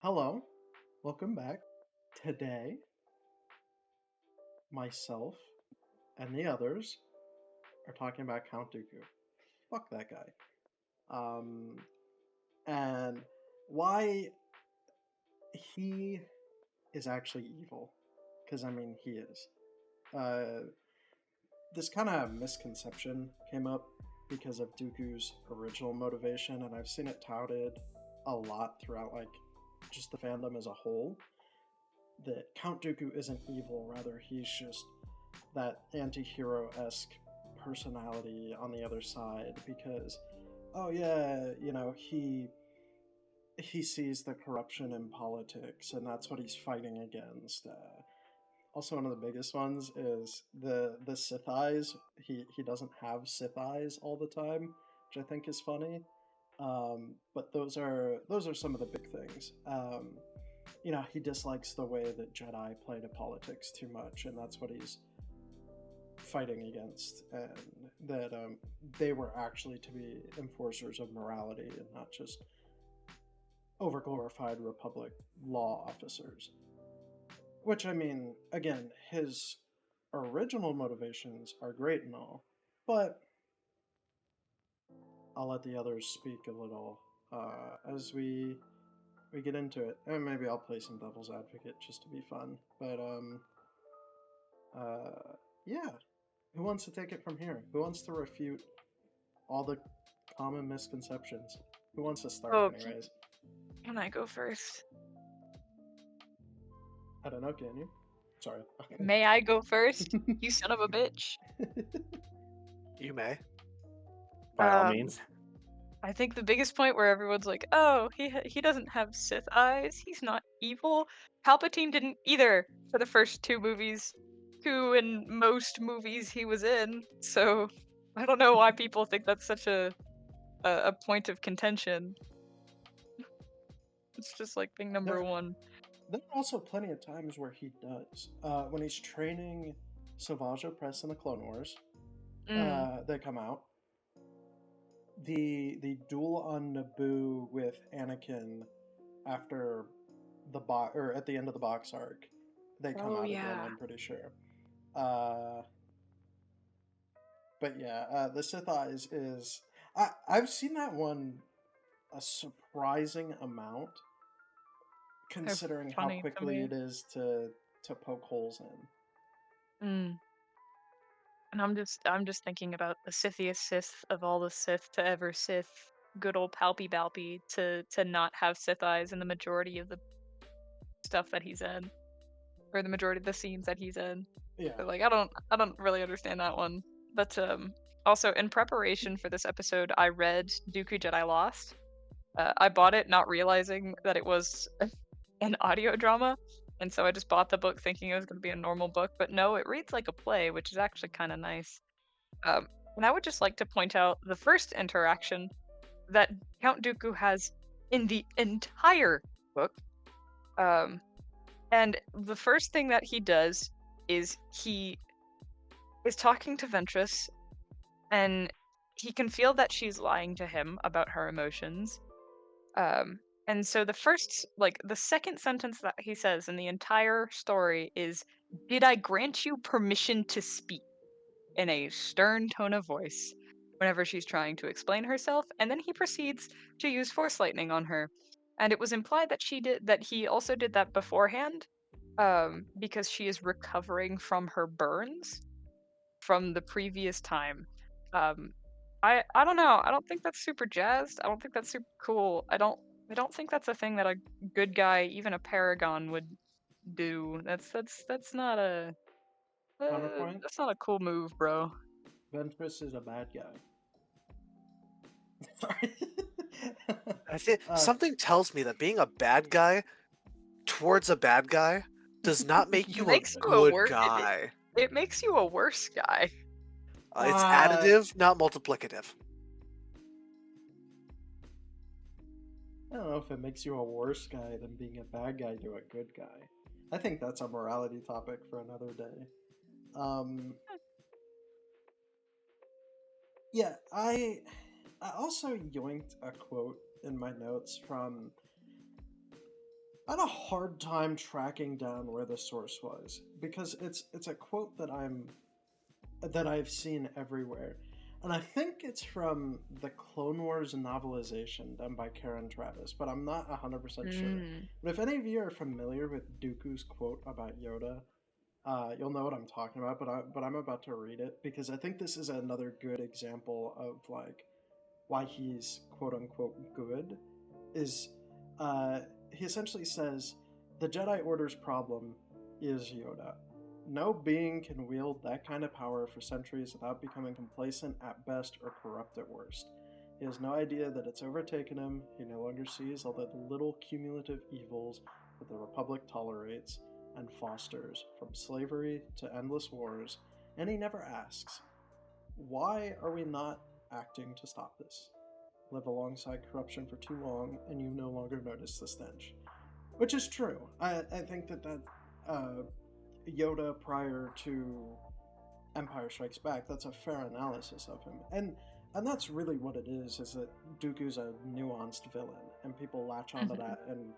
Hello, welcome back. Today, myself and the others are talking about Count Dooku. Fuck that guy. Um, and why he is actually evil. Because, I mean, he is. Uh, this kind of misconception came up because of Dooku's original motivation, and I've seen it touted a lot throughout, like, just the fandom as a whole. That Count Dooku isn't evil, rather he's just that anti-hero esque personality on the other side because oh yeah, he sees the corruption in politics and that's what he's fighting against. Also, one of the biggest ones is the Sith eyes. He doesn't have Sith eyes all the time, which I think is funny. But those are some of the big things. He dislikes the way that Jedi play to politics too much, and that's what he's fighting against, and that they were actually to be enforcers of morality and not just overglorified Republic law officers. Which, I mean, again, his original motivations are great and all, but I'll let the others speak a little as we get into it, and maybe I'll play some devil's advocate just to be fun. But yeah, who wants to take it from here? Who wants to refute all the common misconceptions? Who wants to start, Oh, anyways? can I go first? I don't know, can you? Sorry. May I go first? You son of a bitch. You may. By all Um, means. I think the biggest point where everyone's like, "Oh, he doesn't have Sith eyes. He's not evil." Palpatine didn't either for the first two movies, two in most movies he was in. So I don't know why people think that's such a point of contention. It's just like thing number one. There are also plenty of times where he does. When he's training Savage Opress in the Clone Wars, that come out. The duel on Naboo with Anakin after or at the end of the box arc, they come Oh out again. yeah. I'm pretty sure. But yeah, the Sith Eyes is I've seen that one a surprising amount, They're considering how funny to quickly me. it is to poke holes in. And I'm just thinking about the Sithiest Sith of all the Sith to ever Sith, good old Palpy Balpy, to not have Sith eyes in the majority of the stuff that he's in, or the majority of the scenes that he's in. Yeah. But like, I don't really understand that one. But also in preparation for this episode, I read Dooku Jedi Lost. I bought it not realizing that it was an audio drama, and so I just bought the book thinking it was going to be a normal book. But no, it reads like a play, which is actually kind of nice. And I would just like to point out the first interaction that Count Dooku has in the entire book. And the first thing that he does is he is talking to Ventress, and he can feel that she's lying to him about her emotions. And so the second sentence that he says in the entire story is, "Did I grant you permission to speak?" in a stern tone of voice whenever she's trying to explain herself, and then he proceeds to use force lightning on her. And it was implied that he also did that beforehand, because she is recovering from her burns from the previous time. Um, I don't know. I don't think that's super jazzed. I don't think that's super cool. I don't think that's a thing that a good guy, even a paragon, would do. That's not a Counterpoint: that's not a cool move, bro. Ventress is a bad guy. Sorry. I think something tells me that being a bad guy towards a bad guy does not make you a Makes you a good wor- guy. It makes you a worse guy. It's additive, not multiplicative. I don't know if it makes you a worse guy than being a bad guy to a good guy. I think that's a morality topic for another day. Yeah, I also yoinked a quote in my notes from I had a hard time tracking down where the source was because it's a quote that I've seen everywhere. And I think it's from the Clone Wars novelization done by Karen Travis, but I'm not 100% sure. Mm. But if any of you are familiar with Dooku's quote about Yoda, you'll know what I'm talking about, but I'm about to read it because I think this is another good example of like why he's quote unquote good. Is uh, he essentially says the Jedi Order's problem is Yoda. No being can wield that kind of power for centuries without becoming complacent at best or corrupt at worst. He has no idea that it's overtaken him. He no longer sees all the little cumulative evils that the Republic tolerates and fosters, from slavery to endless wars, and he never asks, why are we not acting to stop this? Live alongside corruption for too long, and you no longer notice the stench. Which is true. I think that uh, Yoda prior to Empire Strikes Back, that's a fair analysis of him. And that's really what it is that Dooku's a nuanced villain, and people latch onto that and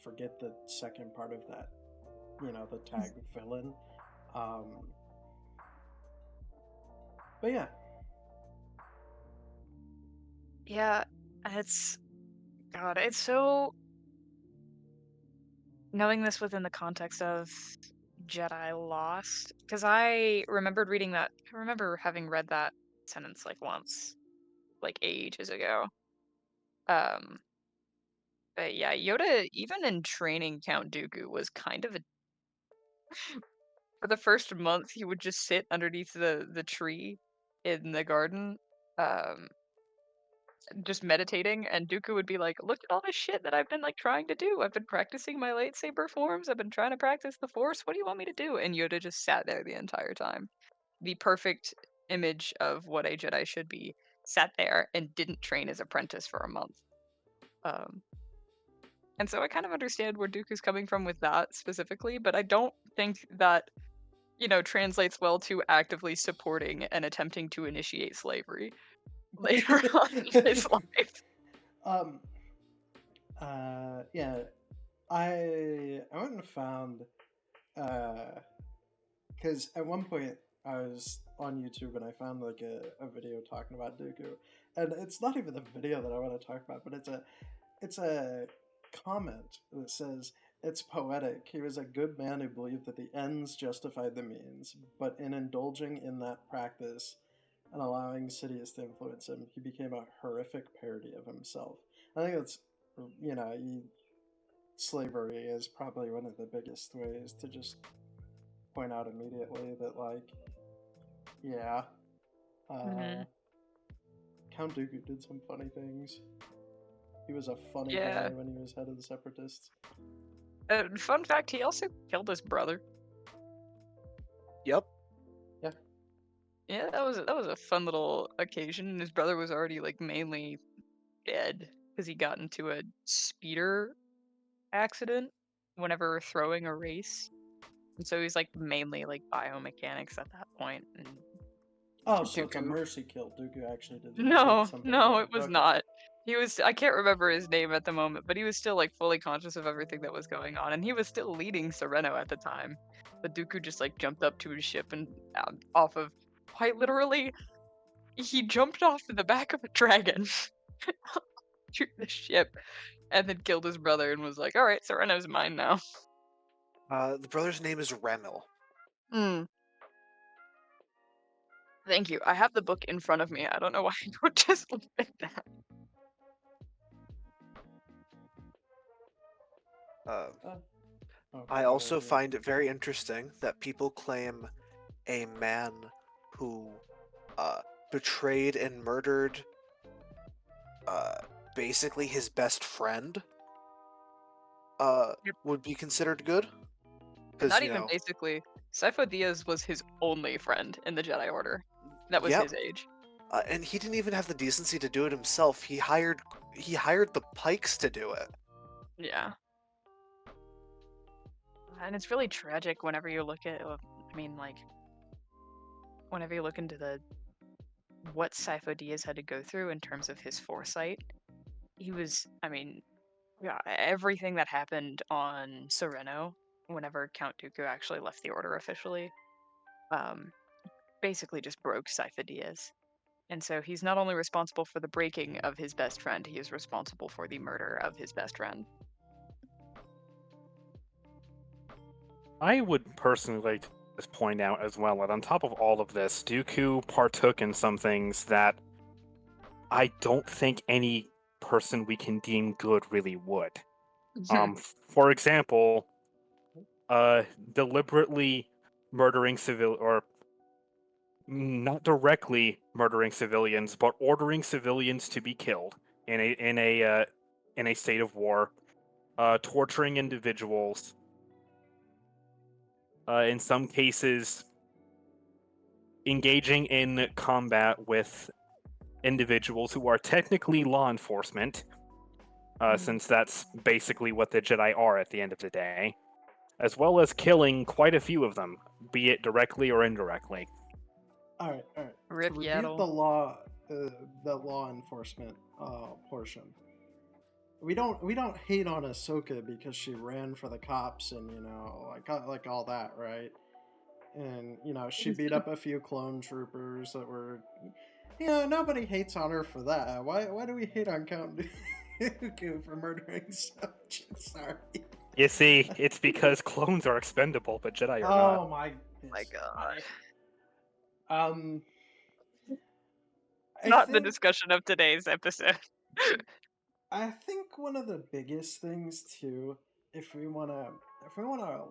forget the second part of that, the tag villain. Um, but yeah. Yeah, it's God, it's so knowing this within the context of Jedi Lost, because I remembered reading that. I remember having read that sentence like once, like ages ago. Um, but yeah, Yoda, even in training Count Dooku, was kind of a for the first month he would just sit underneath the tree in the garden, um, just meditating, and Dooku would be like, "Look at all this shit that I've been like trying to do. I've been practicing my lightsaber forms. I've been trying to practice the Force. What do you want me to do?" And Yoda just sat there the entire time. The perfect image of what a Jedi should be. Sat there and didn't train his apprentice for a month. Um, and so I kind of understand where Dooku's coming from with that specifically, but I don't think that translates well to actively supporting and attempting to initiate slavery later on in his life. um, yeah, I went and found because at one point I was on YouTube and I found like a video talking about Dooku, and it's not even the video that I want to talk about, but it's a comment that says it's poetic. He was a good man who believed that the ends justified the means, but in indulging in that practice and allowing Sidious to influence him, he became a horrific parody of himself. I think that's slavery is probably one of the biggest ways to just point out immediately that like yeah uh Hmm. Count Dooku did some funny things. He was a funny Yeah. guy when he was head of the Separatists. Fun fact: he also killed his brother. Yep. Yeah. Yeah, that was a fun little occasion. His brother was already like mainly dead because he got into a speeder accident whenever throwing a race, and so he's like mainly like biomechanics at that point. And Oh, so it's a Dooku, mercy kill. Dooku actually did no, something no, bad. it was Okay. not. He was, I can't remember his name at the moment, but he was still like fully conscious of everything that was going on, and he was still leading Sereno at the time. But Dooku just like jumped up to his ship and off of quite literally, he jumped off the back of a dragon to the ship and then killed his brother and was like, "All right, Sereno's mine now." The brother's name is Remil. Mm. Thank you. I have the book in front of me. I don't know why I don't just look at that. Uh, Okay, I I got also it here. find it very interesting that people claim a man who betrayed and murdered uh, basically his best friend Yep. would be considered good. Because, Not even basically. Sifo Dyas was his only friend in the Jedi Order. That was yep. his age. And he didn't even have the decency to do it himself. He hired the Pikes to do it. Yeah. And it's really tragic whenever you look at, I mean, like, whenever you look into what Sifo Dyas had to go through in terms of his foresight. He was, I mean, Yeah, everything that happened on Sereno, whenever Count Dooku actually left the Order officially, um, basically just broke Sifo Dyas. And so he's not only responsible for the breaking of his best friend, he is responsible for the murder of his best friend. I would personally like to just point out as well that on top of all of this, Dooku partook in some things that I don't think any person we can deem good really would. For example, deliberately murdering or not directly murdering civilians, but ordering civilians to be killed in a state of war, torturing individuals, in some cases engaging in combat with individuals who are technically law enforcement, since that's basically what the Jedi are at the end of the day, as well as killing quite a few of them, be it directly or indirectly. All right. To Rip refute Yaddle. the law enforcement portion. We don't hate on Ahsoka because she ran for the cops and like all that, right? And she beat up a few clone troopers that were, nobody hates on her for that. Why do we hate on Count Dooku for murdering subjects? Sorry. You see, it's because clones are expendable, but Jedi are not. Oh my My God. I Not the think discussion of today's episode. I think one of the biggest things too, if we wanna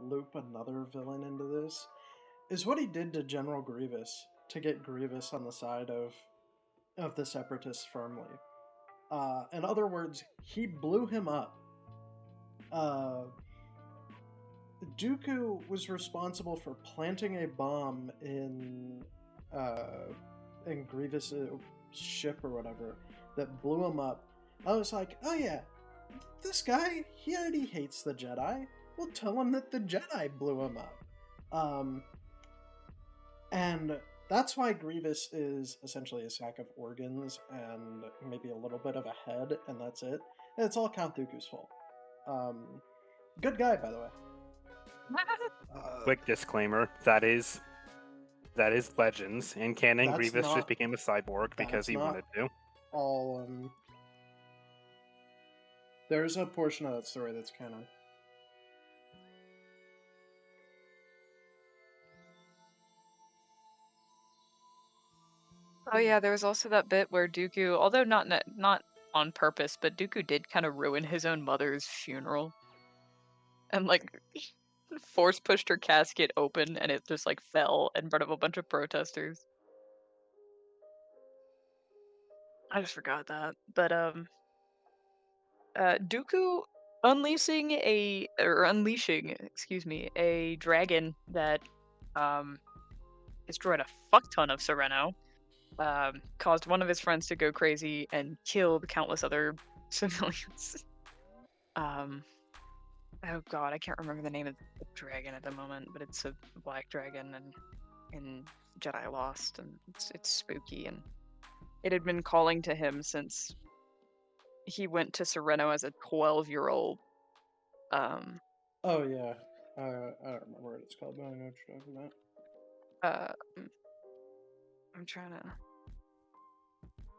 loop another villain into this, is what he did to General Grievous to get Grievous on the side of the Separatists firmly. In other words, he blew him up. Dooku was responsible for planting a bomb in Grievous' ship or whatever that blew him up. I was like, oh yeah, this guy, he already hates the Jedi. We'll tell him that the Jedi blew him up. And that's why Grievous is essentially a sack of organs and maybe a little bit of a head, and that's it. And it's all Count Dooku's fault. Good guy, by the way. Quick disclaimer: that is Legends. In canon, That's Grievous not- just became a cyborg because that's he not- wanted to. All there's a portion of that story that's canon. Oh yeah, there was also that bit where Dooku, although not on purpose, but Dooku did kind of ruin his own mother's funeral. And like force pushed her casket open and it just like fell in front of a bunch of protesters. I just forgot that. But Dooku unleashing a dragon that destroyed a fuck ton of Sereno, caused one of his friends to go crazy and killed countless other civilians. Oh god, I can't remember the name of the dragon at the moment, but it's a black dragon and in Jedi Lost, and it's spooky, and it had been calling to him since he went to Sereno as a 12-year-old. Oh yeah, I don't remember what it's called, but I know what you're talking about.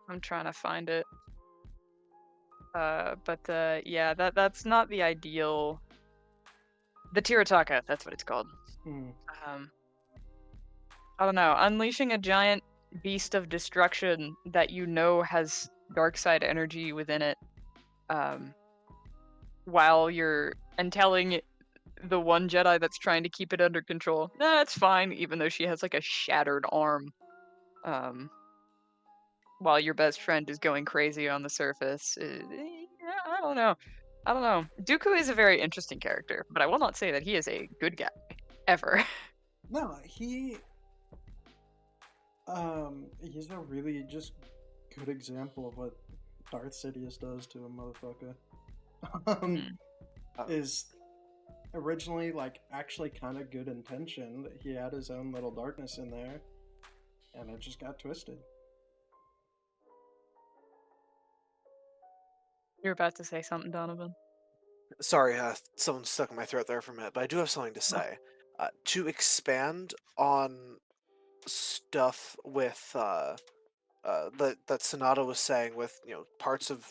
I'm trying to find it. But yeah, that's not the ideal. The Tirataka, that's what it's called. I don't know, unleashing a giant beast of destruction that has dark side energy within it, and telling the one Jedi that's trying to keep it under control, nah, it's fine, even though she has like a shattered arm, while your best friend is going crazy on the surface. I don't know. Dooku is a very interesting character, but I will not say that he is a good guy ever. No, he's a really just good example of what Darth Sidious does to a motherfucker. Is originally like actually kind of good intention. He had his own little darkness in there, and it just got twisted. You're about to say something, Donovan. Sorry, someone stuck in my throat there for a minute, but I do have something to say. To expand on stuff with that Sonata was saying with parts of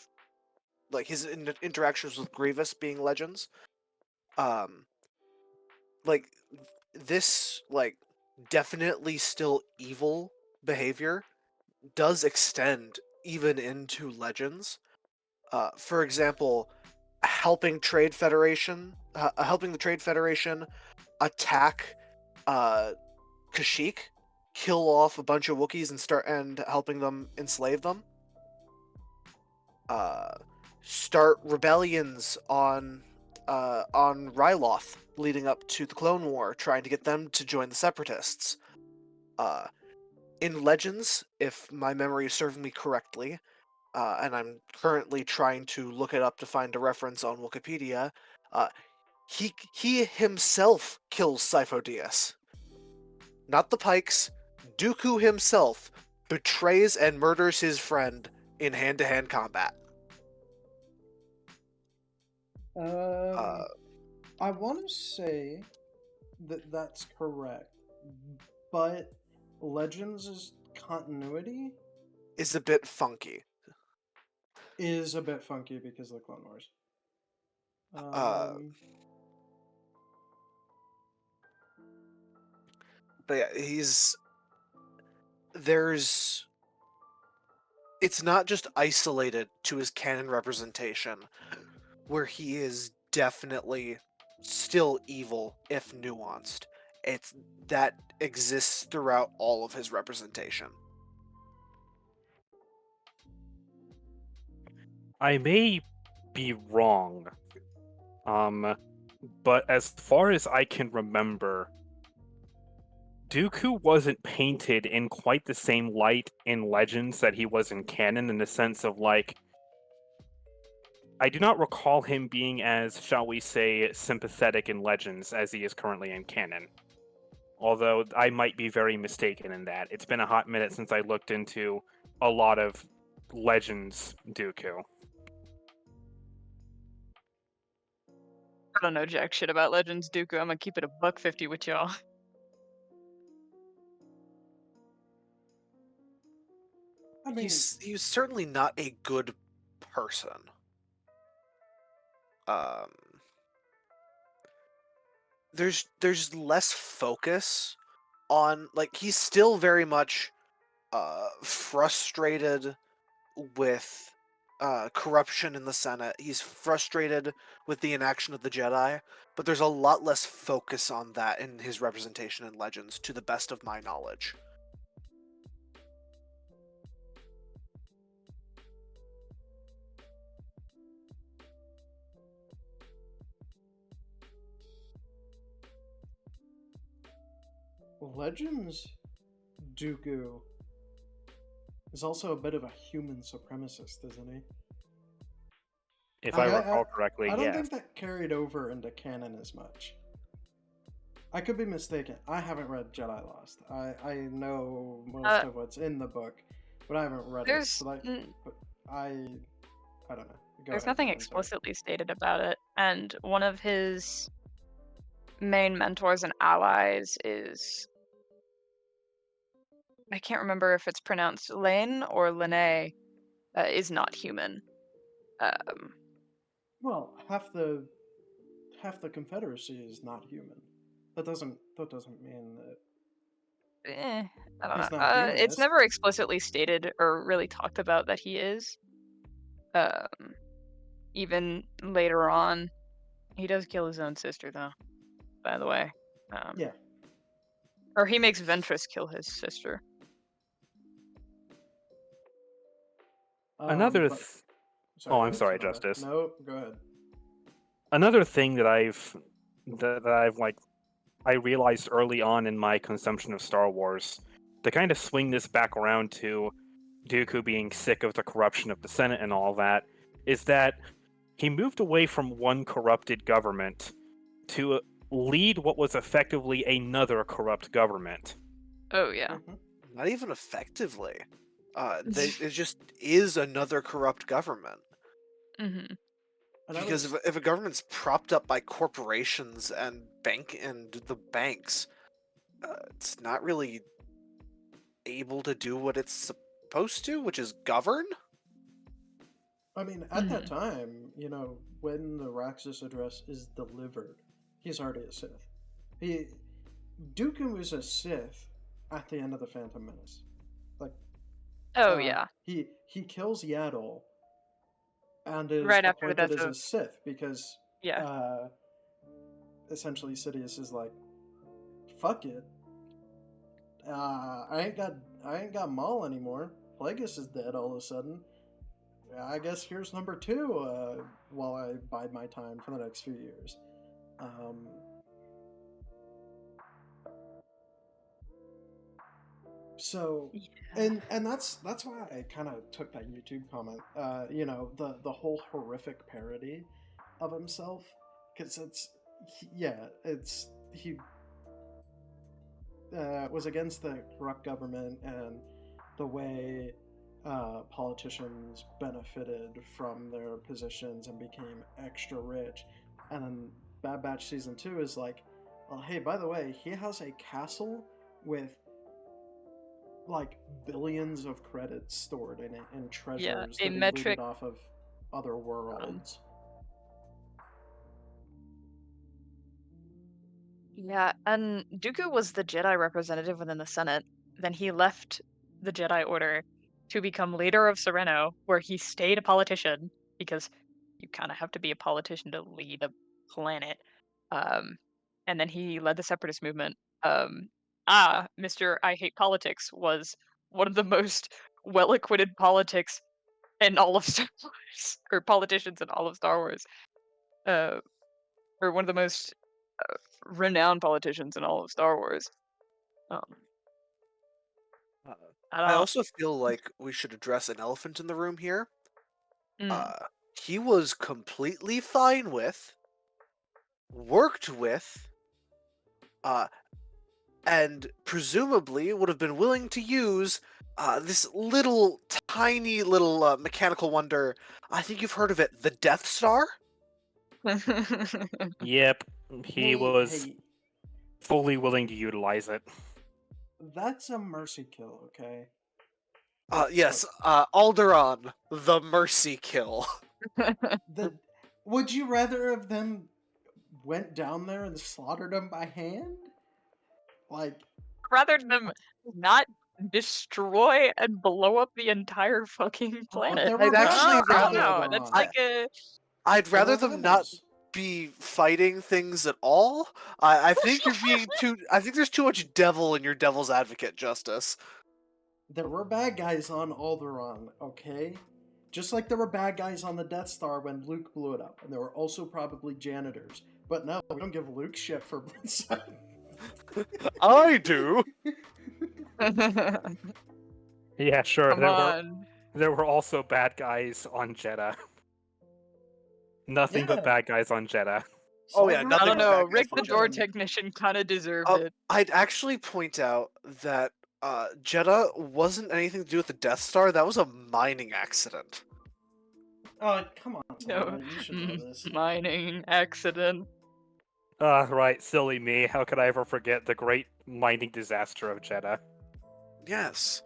like his interactions with Grievous being legends, um, like this definitely still evil behavior does extend even into legends. For example, helping the Trade Federation attack uh, Kashyyyk, kill off a bunch of Wookiees and helping them enslave them. Uh, Start rebellions on Ryloth, leading up to the Clone War, trying to get them to join the Separatists. Uh, in Legends, if my memory is serving me correctly, and I'm currently trying to look it up to find a reference on Wikipedia, uh, he himself kills Sifo Dyas. Not the Pikes. Dooku himself betrays and murders his friend in hand-to-hand combat. I want to say that that's correct, but Legends' continuity Is a bit funky. is a bit funky because of the Clone Wars. But yeah, it's not just isolated to his canon representation, where he is definitely still evil if nuanced. It's that exists throughout all of his representation. I may be wrong, but as far as I can remember, Dooku wasn't painted in quite the same light in Legends that he was in canon, in the sense of, like, I do not recall him being as, shall we say, sympathetic in Legends as he is currently in canon. Although I might be very mistaken in that. It's been a hot minute since I looked into a lot of Legends Dooku. I don't know jack shit about Legends Dooku. I'm gonna keep it $1.50 with y'all. I mean, He's certainly not a good person. There's less focus on, like, he's still very much frustrated with corruption in the Senate. He's frustrated with the inaction of the Jedi, but there's a lot less focus on that in his representation in Legends, to the best of my knowledge. Legends Dooku is also a bit of a human supremacist, isn't he? If I recall correctly, I don't yes. think that carried over into canon as much. I could be mistaken. I haven't read Jedi Lost. I know most of what's in the book, but I haven't read it. So I don't know. There's nothing explicitly stated about it, and one of his main mentors and allies is, I can't remember if it's pronounced Lane or Lene, is not human. Well, half the Confederacy is not human. That doesn't mean that. I don't He's know. not It's humanist. never explicitly stated or really talked about that he is. Even later on, he does kill his own sister, though. By the way. Yeah. Or he makes Ventress kill his sister. Another. Sorry, oh, I'm sorry, Justice. No, go ahead. Another thing that I've I realized early on in my consumption of Star Wars, to kind of swing this back around to Dooku being sick of the corruption of the Senate and all that, is that he moved away from one corrupted government to lead what was effectively another corrupt government. Oh, yeah. Not even effectively. It just is another corrupt government. Mm-hmm. And I Because was, if a government's propped up by corporations and the banks, it's not really able to do what it's supposed to, which is govern. I mean, at that time, when the Raxus address is delivered, he's already a Sith. Dooku is a Sith at the end of the Phantom Menace. Like, Oh yeah, he kills Yaddle and is right after the appointed death as a of Sith because yeah. essentially Sidious is like, fuck it. I ain't got Maul anymore. Plagueis is dead all of a sudden. I guess here's number 2 while I bide my time for the next few years. So, Yeah. and that's why I kind of took that YouTube comment. The whole horrific parody of himself, because he was against the corrupt government and the way politicians benefited from their positions and became extra rich. And then Bad Batch Season 2 is like, well, hey, by the way, he has a castle with like billions of credits stored in it and treasures a that he metric looted off of other worlds. Yeah, and Dooku was the Jedi representative within the Senate. Then he left the Jedi Order to become leader of Sereno, where he stayed a politician because you kind of have to be a politician to lead a planet. And then he led the separatist movement. Mr. I Hate Politics was one of the most well-acquitted politics in all of Star Wars, or politicians in all of Star Wars. Or one of the most renowned politicians in all of Star Wars. I also feel like we should address an elephant in the room here. He was completely fine with, worked with, and presumably would have been willing to use this tiny little mechanical wonder. I think you've heard of it, the Death Star? Yep, he was Hey, fully willing to utilize it. that's a mercy kill, okay? Yes, Alderaan, the Mercy Kill. Would you rather of them went down there and slaughtered them by hand? Like, rather than not destroy and blow up the entire fucking planet. there were I'd actually rebels on no, that's Alderaan. like a. I'd There rather were them not rebels. be fighting things at all. I think you're being too. I think there's too much devil in your devil's advocate, Justice. There were bad guys on Alderaan, okay? Just like there were bad guys on the Death Star when Luke blew it up, and there were also probably janitors. But no, we don't give Luke shit for I do. Yeah, sure. Come on. There were also bad guys on Jeddah. Nothing but bad guys on Jeddah. Oh yeah, nothing I don't but know. bad guys Rick the on door Jeddah. technician kind of deserved it. I'd actually point out that Jeddah wasn't anything to do with the Death Star. That was a mining accident. Oh, come on, No, you should know this. mining accident. Right, silly me. How could I ever forget the great mining disaster of Jeddah? Yes.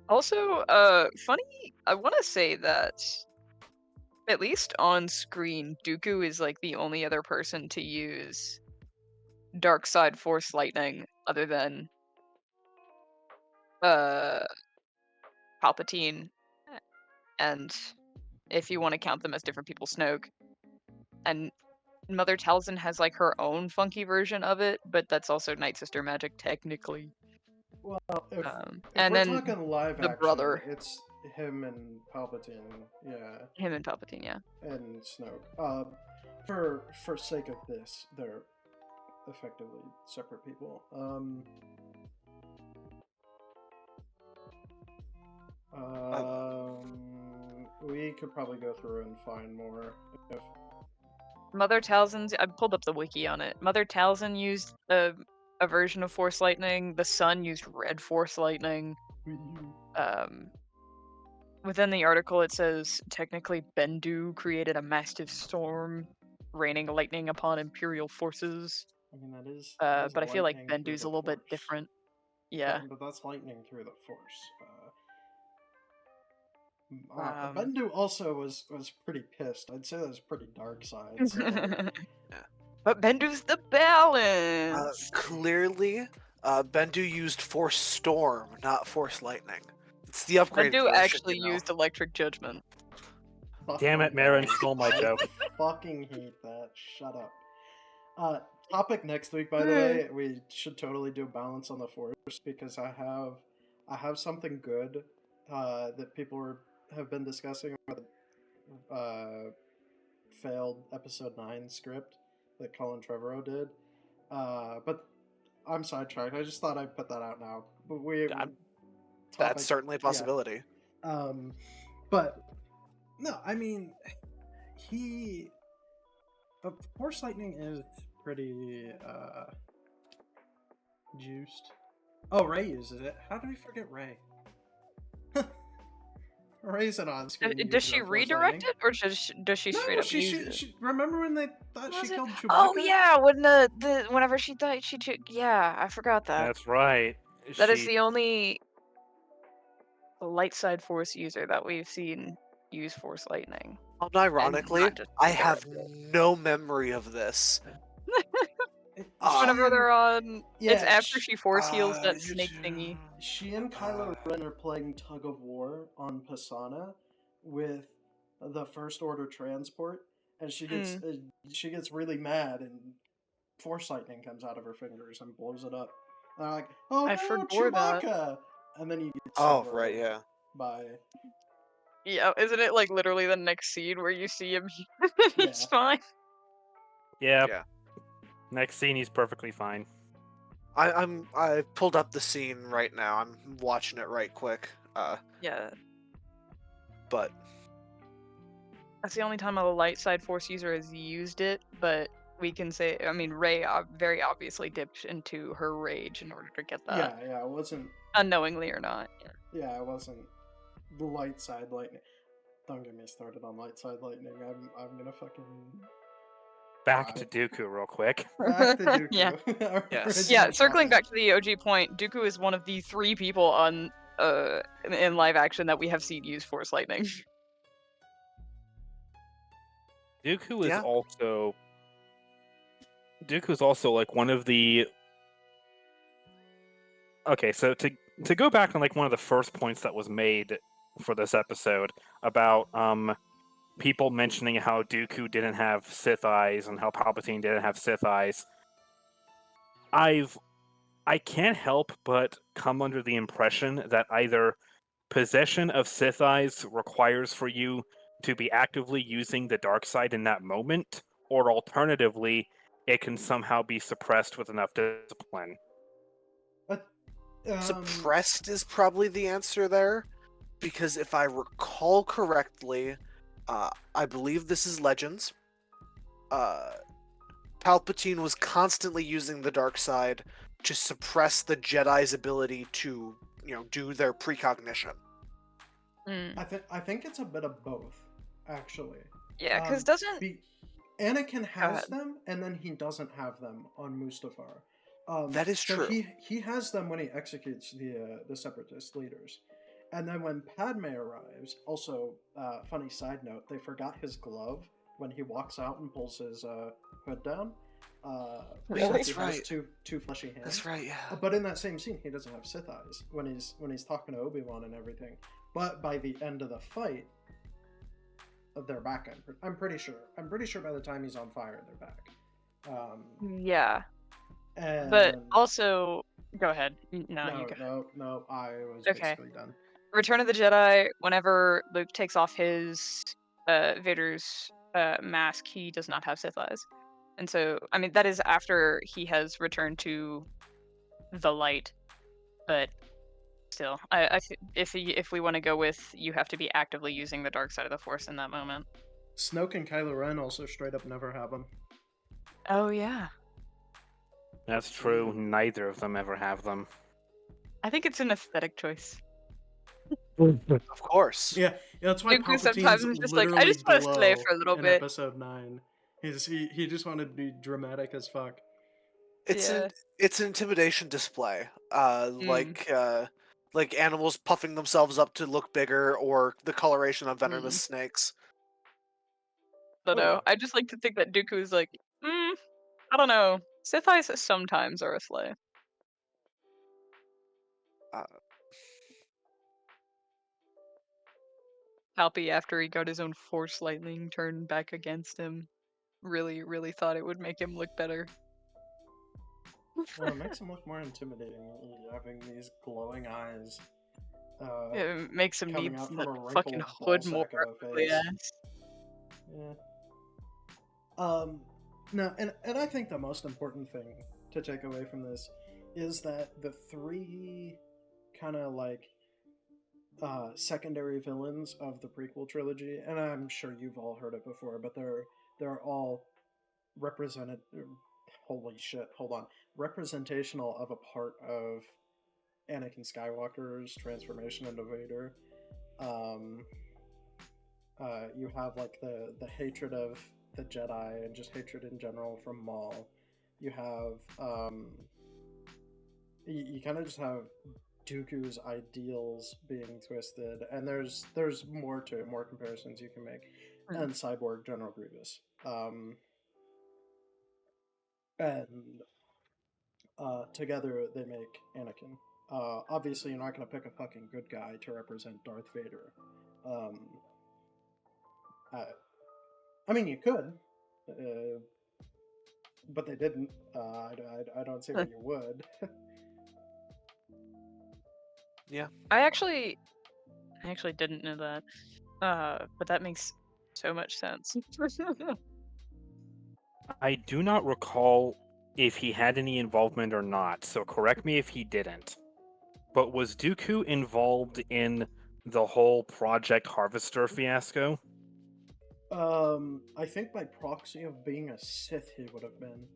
Also, funny, I want to say that, at least on screen, Dooku is like the only other person to use dark side force lightning other than Palpatine, and if you want to count them as different people, Snoke. And Mother Talzin has like her own funky version of it, but that's also Night Sister magic technically. Well, if and we're then talking live the action, brother. it's him and Palpatine, yeah. Him and Palpatine, yeah. And Snoke. For sake of this, they're effectively separate people. We could probably go through and find more. If... Mother Talzin's. I pulled up the wiki on it. Mother Talzin used a version of Force Lightning. The Sun used Red Force Lightning. within the article it says technically Bendu created a massive storm, raining lightning upon Imperial forces. I mean, that is But I feel like lightning through Bendu's a the little bit Force. different. Yeah. But that's lightning through the Force. Um, Bendu also was pretty pissed. I'd say that was pretty dark side. So But Bendu's the balance. Clearly, Bendu used Force Storm, not Force Lightning. It's the upgraded Bendu version, actually you know. used electric judgment. Damn it, Marin stole my I joke. fucking hate that. Shut up. Topic next week, by the way, we should totally do a balance on the Force because I have something good that people have been discussing about failed episode 9 script that Colin Trevorrow did. But I'm sidetracked. I just thought I'd put that out now. But That's certainly a possibility. Yeah. But no, I mean, Force Lightning is pretty juiced. Oh, Ray uses it. How did we forget Ray? Ray's an on-screen. Does she redirect it, or does she straight up use it? She, remember when they thought she killed Chewbacca? Oh yeah, when whenever she thought yeah, I forgot that. That's right. That is the only light side Force user that we've seen use Force Lightning. Unironically, I have no memory of this. Whenever they're on, Yeah, it's after she Force heals that snake thingy. She and Kylo Ren are playing tug of war on Pisana with the First Order transport, and she gets really mad, and Force Lightning comes out of her fingers and blows it up. And they're like, "Oh no, Chewbacca!" That. And then you get right, yeah. By yeah, isn't it like literally the next scene where you see him? He's fine. Yeah. Next scene, he's perfectly fine. I pulled up the scene right now. I'm watching it right quick. Yeah. But that's the only time a light side Force user has used it. But we can say, I mean, Rey very obviously dipped into her rage in order to get that. Yeah, it wasn't unknowingly or not. Yeah, it wasn't the light side lightning. Don't get me started on light side lightning. I'm gonna fucking. Back to Dooku real quick. Back to Dooku. Yeah. Yes. Yeah, circling back to the OG point, Dooku is one of the 3 people on in live action that we have seen use Force Lightning. Dooku is also like one of the. Okay, so to go back on like one of the first points that was made for this episode about people mentioning how Dooku didn't have Sith eyes and how Palpatine didn't have Sith eyes. I can't help but come under the impression that either possession of Sith eyes requires for you to be actively using the dark side in that moment, or alternatively, it can somehow be suppressed with enough discipline. Suppressed is probably the answer there, because if I recall correctly, I believe this is Legends. Palpatine was constantly using the dark side to suppress the Jedi's ability to, do their precognition. I think it's a bit of both, actually. Yeah, because Anakin has them, and then he doesn't have them on Mustafar. That is true. He has them when he executes the Separatist leaders. And then when Padme arrives, also, funny side note, they forgot his glove when he walks out and pulls his hood down. Really? That's he right. has two fleshy hands. That's right, yeah. But in that same scene, he doesn't have Sith eyes when he's talking to Obi-Wan and everything. But by the end of the fight, they're back. I'm pretty sure. I'm pretty sure by the time he's on fire, they're back. Yeah. But also, go ahead. No, I was basically done. Return of the Jedi, whenever Luke takes off his Vader's mask, he does not have Sith eyes. And so, I mean, that is after he has returned to the light. But still, if we want to go with, you have to be actively using the dark side of the Force in that moment. Snoke and Kylo Ren also straight up never have them. Oh, yeah. That's true. Neither of them ever have them. I think it's an aesthetic choice. Of course. Yeah, that's why Dooku sometimes Palpatine's is just like, I literally just want to slay glow for a little in bit. Episode 9. He just wanted to be dramatic as fuck. It's Yeah. an intimidation display. Like animals puffing themselves up to look bigger, or the coloration on venomous snakes. I don't Oh, know. yeah. I just like to think that Dooku is like, I don't know. Sith eyes sometimes are a slay. Uh, Palpy, after he got his own Force lightning turned back against him, really, really thought it would make him look better. Well, it makes him look more intimidating, having these glowing eyes. It makes him Coming need out from that a fucking wrinkled hood ball more. sack of a face. Yes. Yeah. No, and I think the most important thing to take away from this is that the three kind of like secondary villains of the prequel trilogy, and I'm sure you've all heard it before, but they're all represented. Holy shit! Hold on, representational of a part of Anakin Skywalker's transformation into Vader. You have like the hatred of the Jedi and just hatred in general from Maul. You have you kind of just have Dooku's ideals being twisted, and there's more to it, more comparisons you can make, and Cyborg General Grievous, and together they make Anakin. Obviously, you're not going to pick a fucking good guy to represent Darth Vader. I mean, you could, but they didn't. I don't see why you would. Yeah. I actually didn't know that. But that makes so much sense. I do not recall if he had any involvement or not, so correct me if he didn't. But was Dooku involved in the whole Project Harvester fiasco? I think by proxy of being a Sith, he would have been.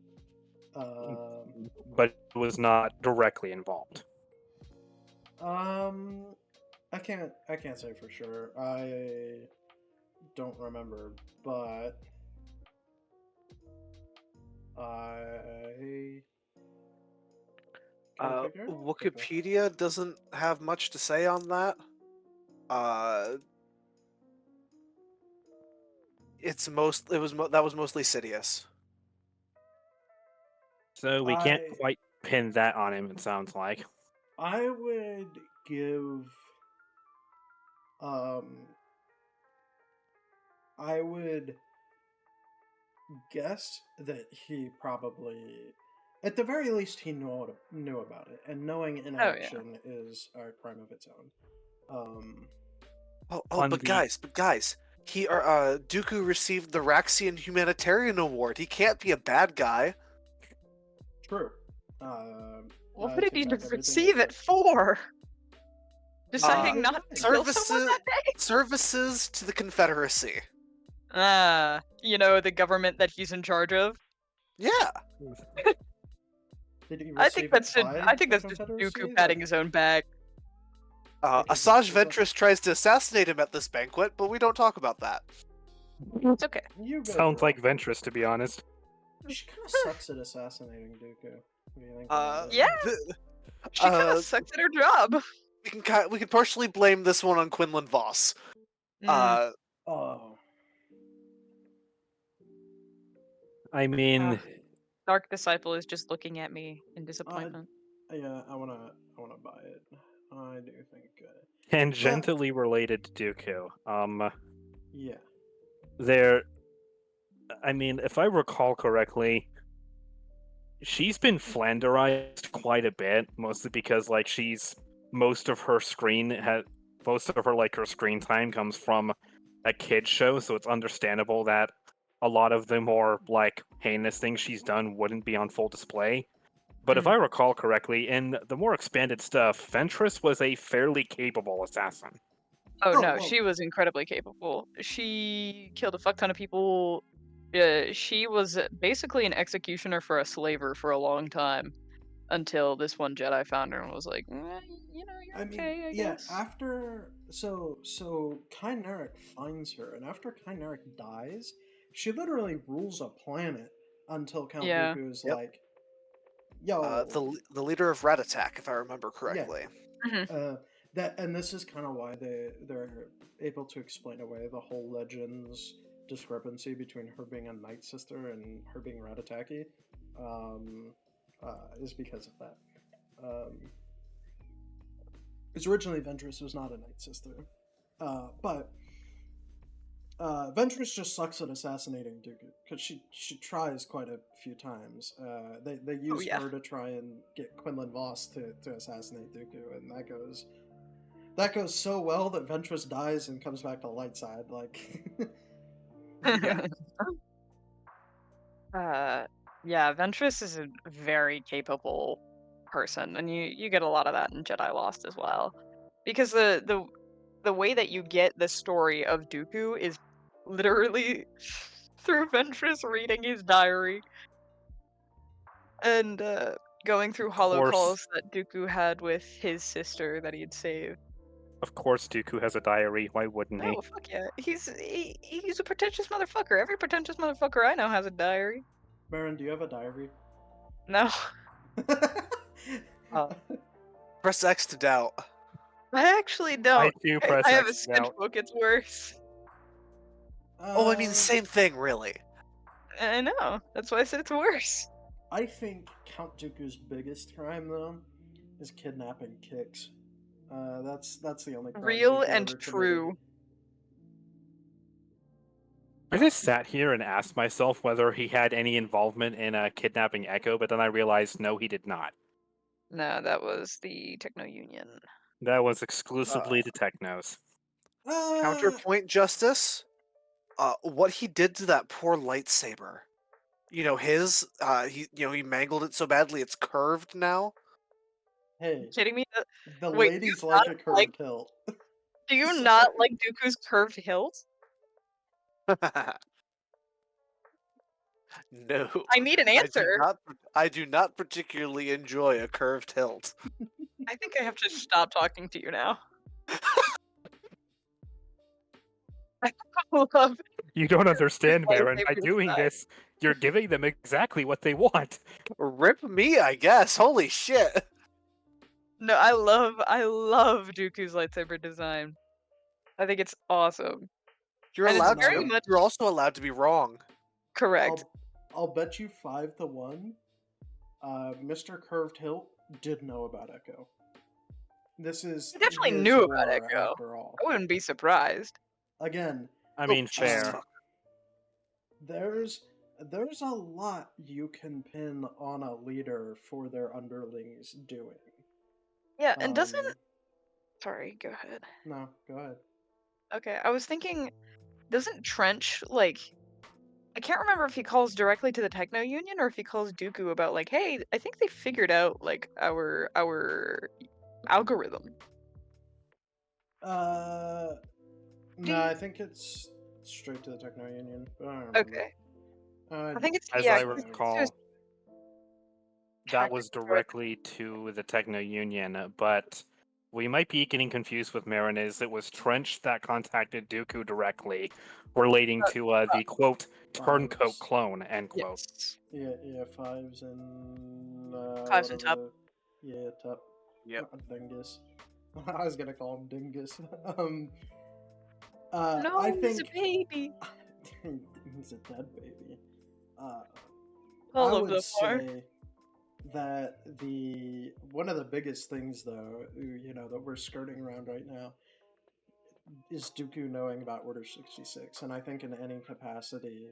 But was not directly involved. I can't say for sure. I don't remember, but I can figure it out quickly. Wikipedia doesn't have much to say on that. That was mostly Sidious. So we can't quite pin that on him, it sounds like. I would give I would guess that he probably, at the very least, he knew about it, and knowing inaction is a crime of its own. But guys, Dooku received the Raxian Humanitarian Award. He can't be a bad guy. True. What did he receive it for? Deciding not to kill someone that day? Services to the Confederacy. The government that he's in charge of. Yeah. I think that's just Dooku patting his own back. Asajj Ventress tries to assassinate him at this banquet, but we don't talk about that. It's okay. Sounds like Ventress, to be honest. She kind of sucks at assassinating Dooku. Yeah. She kind of sucks at her job. We can partially blame this one on Quinlan Voss. I mean, Dark Disciple is just looking at me in disappointment. Yeah, I wanna buy it. I do think. Tangentially related to Dooku. Yeah. I mean, if I recall correctly, she's been flanderized quite a bit, mostly because like most of her screen time comes from a kid's show, so it's understandable that a lot of the more like heinous things she's done wouldn't be on full display. But if I recall correctly, in the more expanded stuff, Ventress was a fairly capable assassin. Oh no, she was incredibly capable. She killed a fuck ton of people. She was basically an executioner for a slaver for a long time, until this one Jedi found her and was like, you're okay, I guess. After so Kyneric finds her, and after Kyneric dies, she literally rules a planet until Count Yeah. Dooku is Yep. like, "Yo, The leader of Rat Attack, if I remember yeah." correctly. That and this is kind of why they're able to explain away the whole Legends discrepancy between her being a Night Sister and her being Ratataki, is because of that. Because originally Ventress was not a Night Sister, but Ventress just sucks at assassinating Dooku because she tries quite a few times. They use yeah. her to try and get Quinlan Voss to assassinate Dooku, and that goes so well that Ventress dies and comes back to the light side. Like, Yeah. Yeah, Ventress is a very capable person, and you get a lot of that in Jedi Lost as well, because the way that you get the story of Dooku is literally through Ventress reading his diary and going through holocalls that Dooku had with his sister that he had saved. Of course, Dooku has a diary. Why wouldn't he? Oh fuck yeah, he's a pretentious motherfucker. Every pretentious motherfucker I know has a diary. Baron, do you have a diary? No, Press X to doubt. I actually don't. I do press I have a X out. sketchbook. It's worse. Oh, I mean, the same thing, really. I know. That's why I said it's worse. I think Count Dooku's biggest crime, though, is kidnapping Kix. That's the only crime Real Dooku and ever true. committed. I just sat here and asked myself whether he had any involvement in kidnapping Echo, but then I realized no, he did not. No, that was the Techno Union. That was exclusively the Technos. Counterpoint justice. What he did to that poor lightsaber. You know, he mangled it so badly it's curved now. Hey, Kidding me? the Wait, ladies like a curved hilt. Do you So- not like Dooku's curved hilt? No. I need an answer. I do not particularly enjoy a curved hilt. I think I have to stop talking to you now. I love. You don't understand, Baron. By lightsaber doing design. this, you're giving them exactly what they want. Rip me, I guess. Holy shit. No, I love Dooku's lightsaber design. I think it's awesome. You're And it's allowed very to. much- You're also allowed to be wrong. Correct. I'll bet you 5-1. Mr. Curved Hilt did know about Echo. This is He definitely his knew about war Echo. after all. I wouldn't be surprised. Again, I mean, Jesus fair. fuck. there's a lot you can pin on a leader for their underlings doing. Yeah, and doesn't. Um, Sorry, go ahead. No, go ahead. Okay, I was thinking, doesn't Trench, like, I can't remember if he calls directly to the Techno Union or if he calls Dooku about, like, hey, I think they figured out, like, our algorithm. No, I think it's straight to the Techno Union. But I don't remember. Okay. Uh, I think it's, As yeah, I 'cause it's recall, just that was tactics, right? directly to the Techno Union, but we might be getting confused with Marinez. It was Trench that contacted Dooku directly, relating to the quote turncoat Fives. clone end quote. Yes. Yeah, fives and Fives and whatever the Tup. Yep. Dingus. I was gonna call him Dingus. No, I he's a think baby. he's a dead baby. All I of them would are. say that one of the biggest things, though, that we're skirting around right now, is Dooku knowing about Order 66, and I think in any capacity,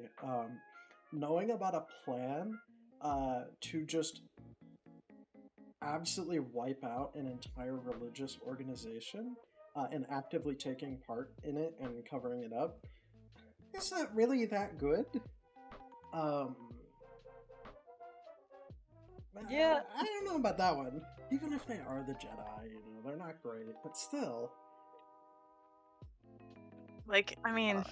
knowing about a plan to just absolutely wipe out an entire religious organization and actively taking part in it and covering it up, is that really that good? Yeah. I don't know about that one. Even if they are the Jedi, they're not great, but still. Like, I mean,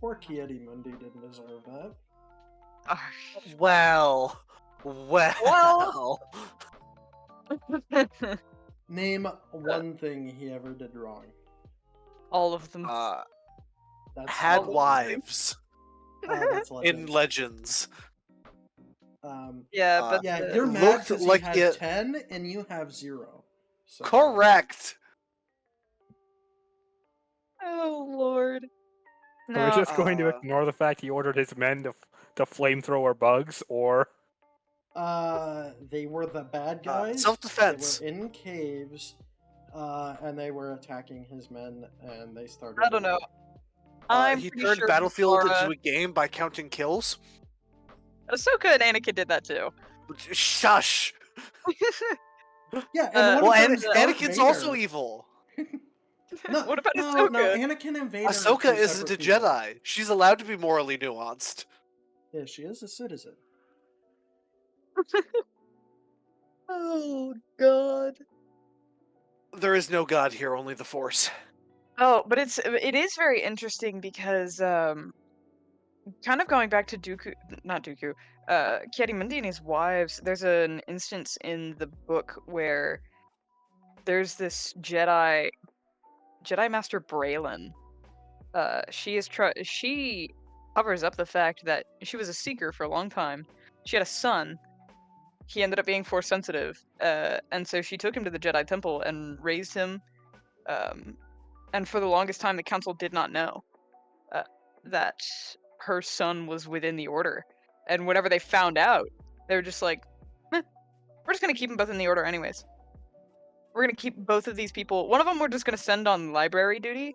Poor Kiedi Mundi didn't deserve that. Well. Name one thing he ever did wrong. All of them. That's Had all- wives that's in legend. Legends. Yeah, uh, but Yeah, the- you're mad looked because like he had it- 10 and you have 0. So, Correct. oh lord. Are we No, just going to ignore the fact he ordered his men to flamethrower bugs, or they were the bad guys. Self-defense. They were in caves, and they were attacking his men, and they started. I don't know. I'm He pretty turned sure Battlefield Zara- into a game by counting kills. Ahsoka and Anakin did that too. Shush. Yeah, and Well, one of them is Darth Anakin's Vader. also evil. No, What about no, Ahsoka? no, Anakin and Vader. are Ahsoka two isn't a separate people. Jedi. She's allowed to be morally nuanced. Yeah, she is a citizen. Oh god. There is no god here, only the Force. Oh, but it is very interesting because kind of going back to not Dooku, Ki-Adi-Mundi and his wives, there's an instance in the book where there's this Jedi Master Braylon. She covers up the fact that she was a seeker for a long time. She had a son. He ended up being Force sensitive, and so she took him to the Jedi Temple and raised him. And for the longest time, the Council did not know that her son was within the Order. And whenever they found out, they were just like, we're just gonna keep them both in the Order anyways. We're gonna keep both of these people. One of them we're just gonna send on library duty,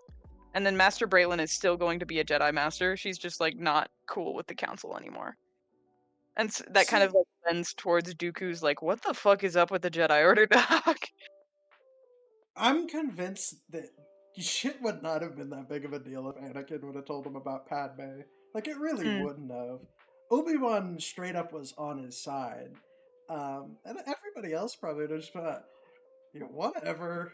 and then Master Braylon is still going to be a Jedi Master. She's just like not cool with the Council anymore. And that kind of like lends towards Dooku's like, what the fuck is up with the Jedi Order, dog? I'm convinced that shit would not have been that big of a deal if Anakin would have told him about Padme. Like, it really wouldn't have. Obi-Wan straight up was on his side. And everybody else probably would have just been, whatever.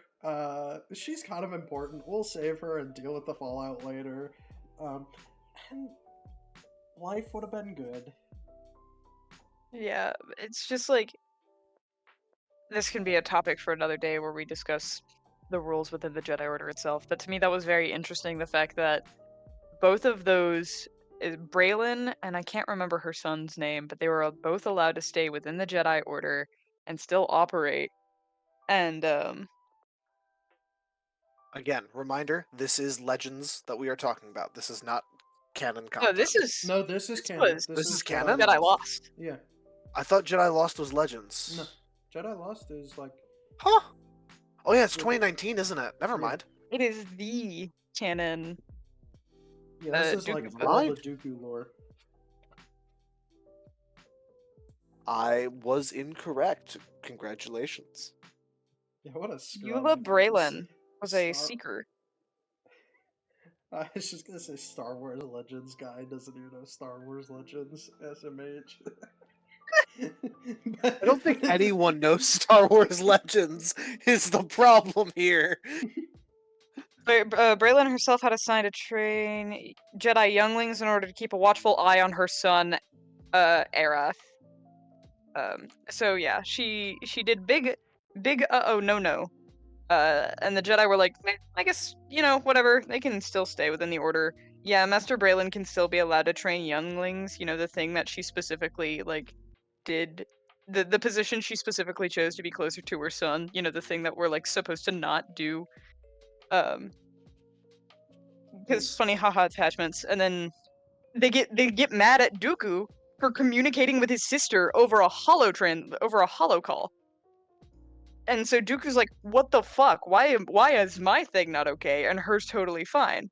She's kind of important. We'll save her and deal with the fallout later. And life would have been good. Yeah, it's just like, this can be a topic for another day where we discuss the rules within the Jedi Order itself. But to me, that was very interesting, the fact that both of those, Braylon and I can't remember her son's name, but they were both allowed to stay within the Jedi Order and still operate. And Again, reminder, this is Legends that we are talking about. This is not canon no, content. this is canon. This is Jedi canon? Jedi Lost. Yeah. I thought Jedi Lost was Legends. No. Jedi Lost is like... Huh? Oh yeah, it's 2019, isn't it? Never mind. It is the canon. Yeah, this is like Dooku all the Right. Dooku lore. I was incorrect. Congratulations. Yeah, what a scrub. Eula Braylon was a Star- seeker. I was just gonna say Star Wars Legends guy doesn't even know Star Wars Legends SMH. I don't think anyone knows Star Wars Legends is the problem here. Braylon herself had assigned to train Jedi younglings in order to keep a watchful eye on her son, Arath. So yeah, she did big no. And the Jedi were like, I guess, whatever, they can still stay within the Order. Yeah, Master Braylon can still be allowed to train younglings, the thing that she specifically, did, the position she specifically chose to be closer to her son, the thing that we're, supposed to not do. Because funny haha attachments, and then they get mad at Dooku for communicating with his sister over a holo call. And so Dooku's like, what the fuck? Why is my thing not okay and hers totally fine?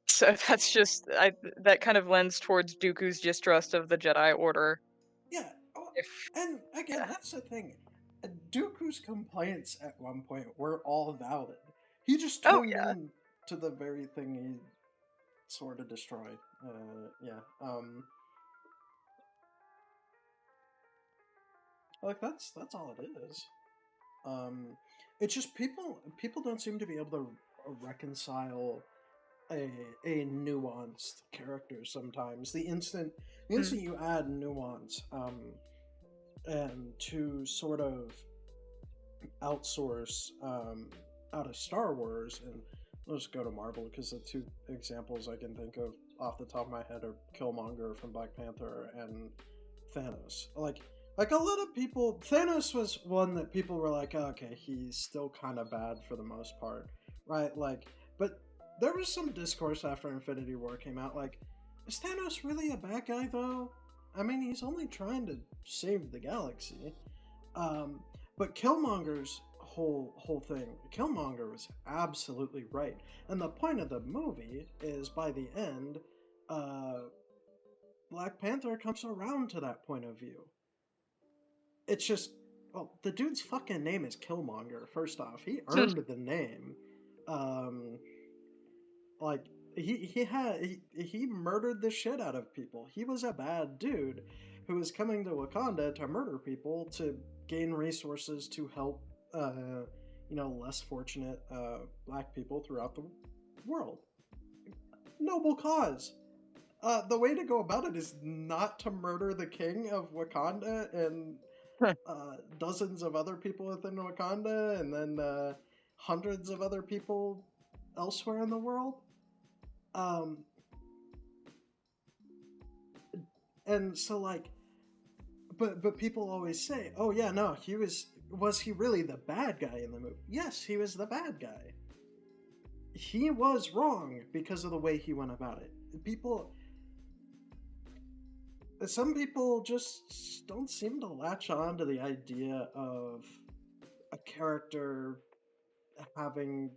So that's just that kind of lends towards Dooku's distrust of the Jedi Order. Yeah, and again, that's the thing. Dooku's complaints at one point were all valid. He just turned in to the very thing he sort of destroyed. That's all it is. It's just people don't seem to be able to reconcile a nuanced character sometimes. The instant you add nuance, and to sort of outsource out of Star Wars, and let's go to Marvel because the two examples I can think of off the top of my head are Killmonger from Black Panther and Thanos. Like a lot of people, Thanos was one that people were like, oh, okay, he's still kind of bad for the most part, right? Like, but there was some discourse after Infinity War came out, like, is Thanos really a bad guy though? I mean, he's only trying to save the galaxy. But Killmonger's whole thing, Killmonger was absolutely right, and the point of the movie is by the end, Black Panther comes around to that point of view. It's just, well, the dude's fucking name is Killmonger. First off, he earned the name. Um, like he murdered the shit out of people. He was a bad dude who was coming to Wakanda to murder people to gain resources to help, less fortunate black people throughout the world. Noble cause. The way to go about it is not to murder the king of Wakanda and dozens of other people within Wakanda, and then hundreds of other people elsewhere in the world. And so like, but people always say, oh yeah, no, was he really the bad guy in the movie? Yes, he was the bad guy. He was wrong because of the way he went about it. Some people just don't seem to latch on to the idea of a character having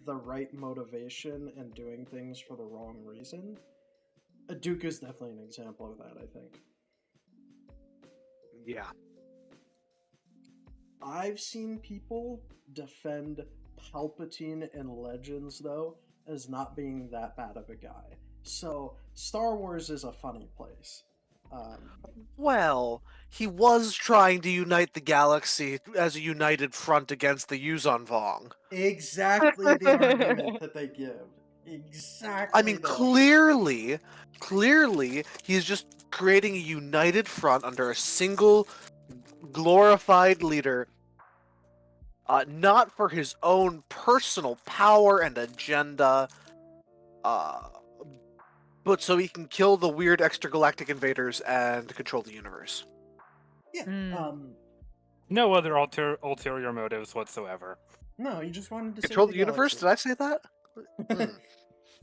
the right motivation and doing things for the wrong reason. Dooku is definitely an example of that, I think. Yeah. I've seen people defend Palpatine in Legends, though, as not being that bad of a guy. So, Star Wars is a funny place. Well, he was trying to unite the galaxy as a united front against the Yuzon Vong. Exactly the argument that they give. Exactly. I mean, clearly, he's just creating a united front under a single glorified leader, not for his own personal power and agenda, but so he can kill the weird extragalactic invaders and control the universe. Yeah. No other ulterior motives whatsoever. No, he just wanted to Control save the universe? Did I say that?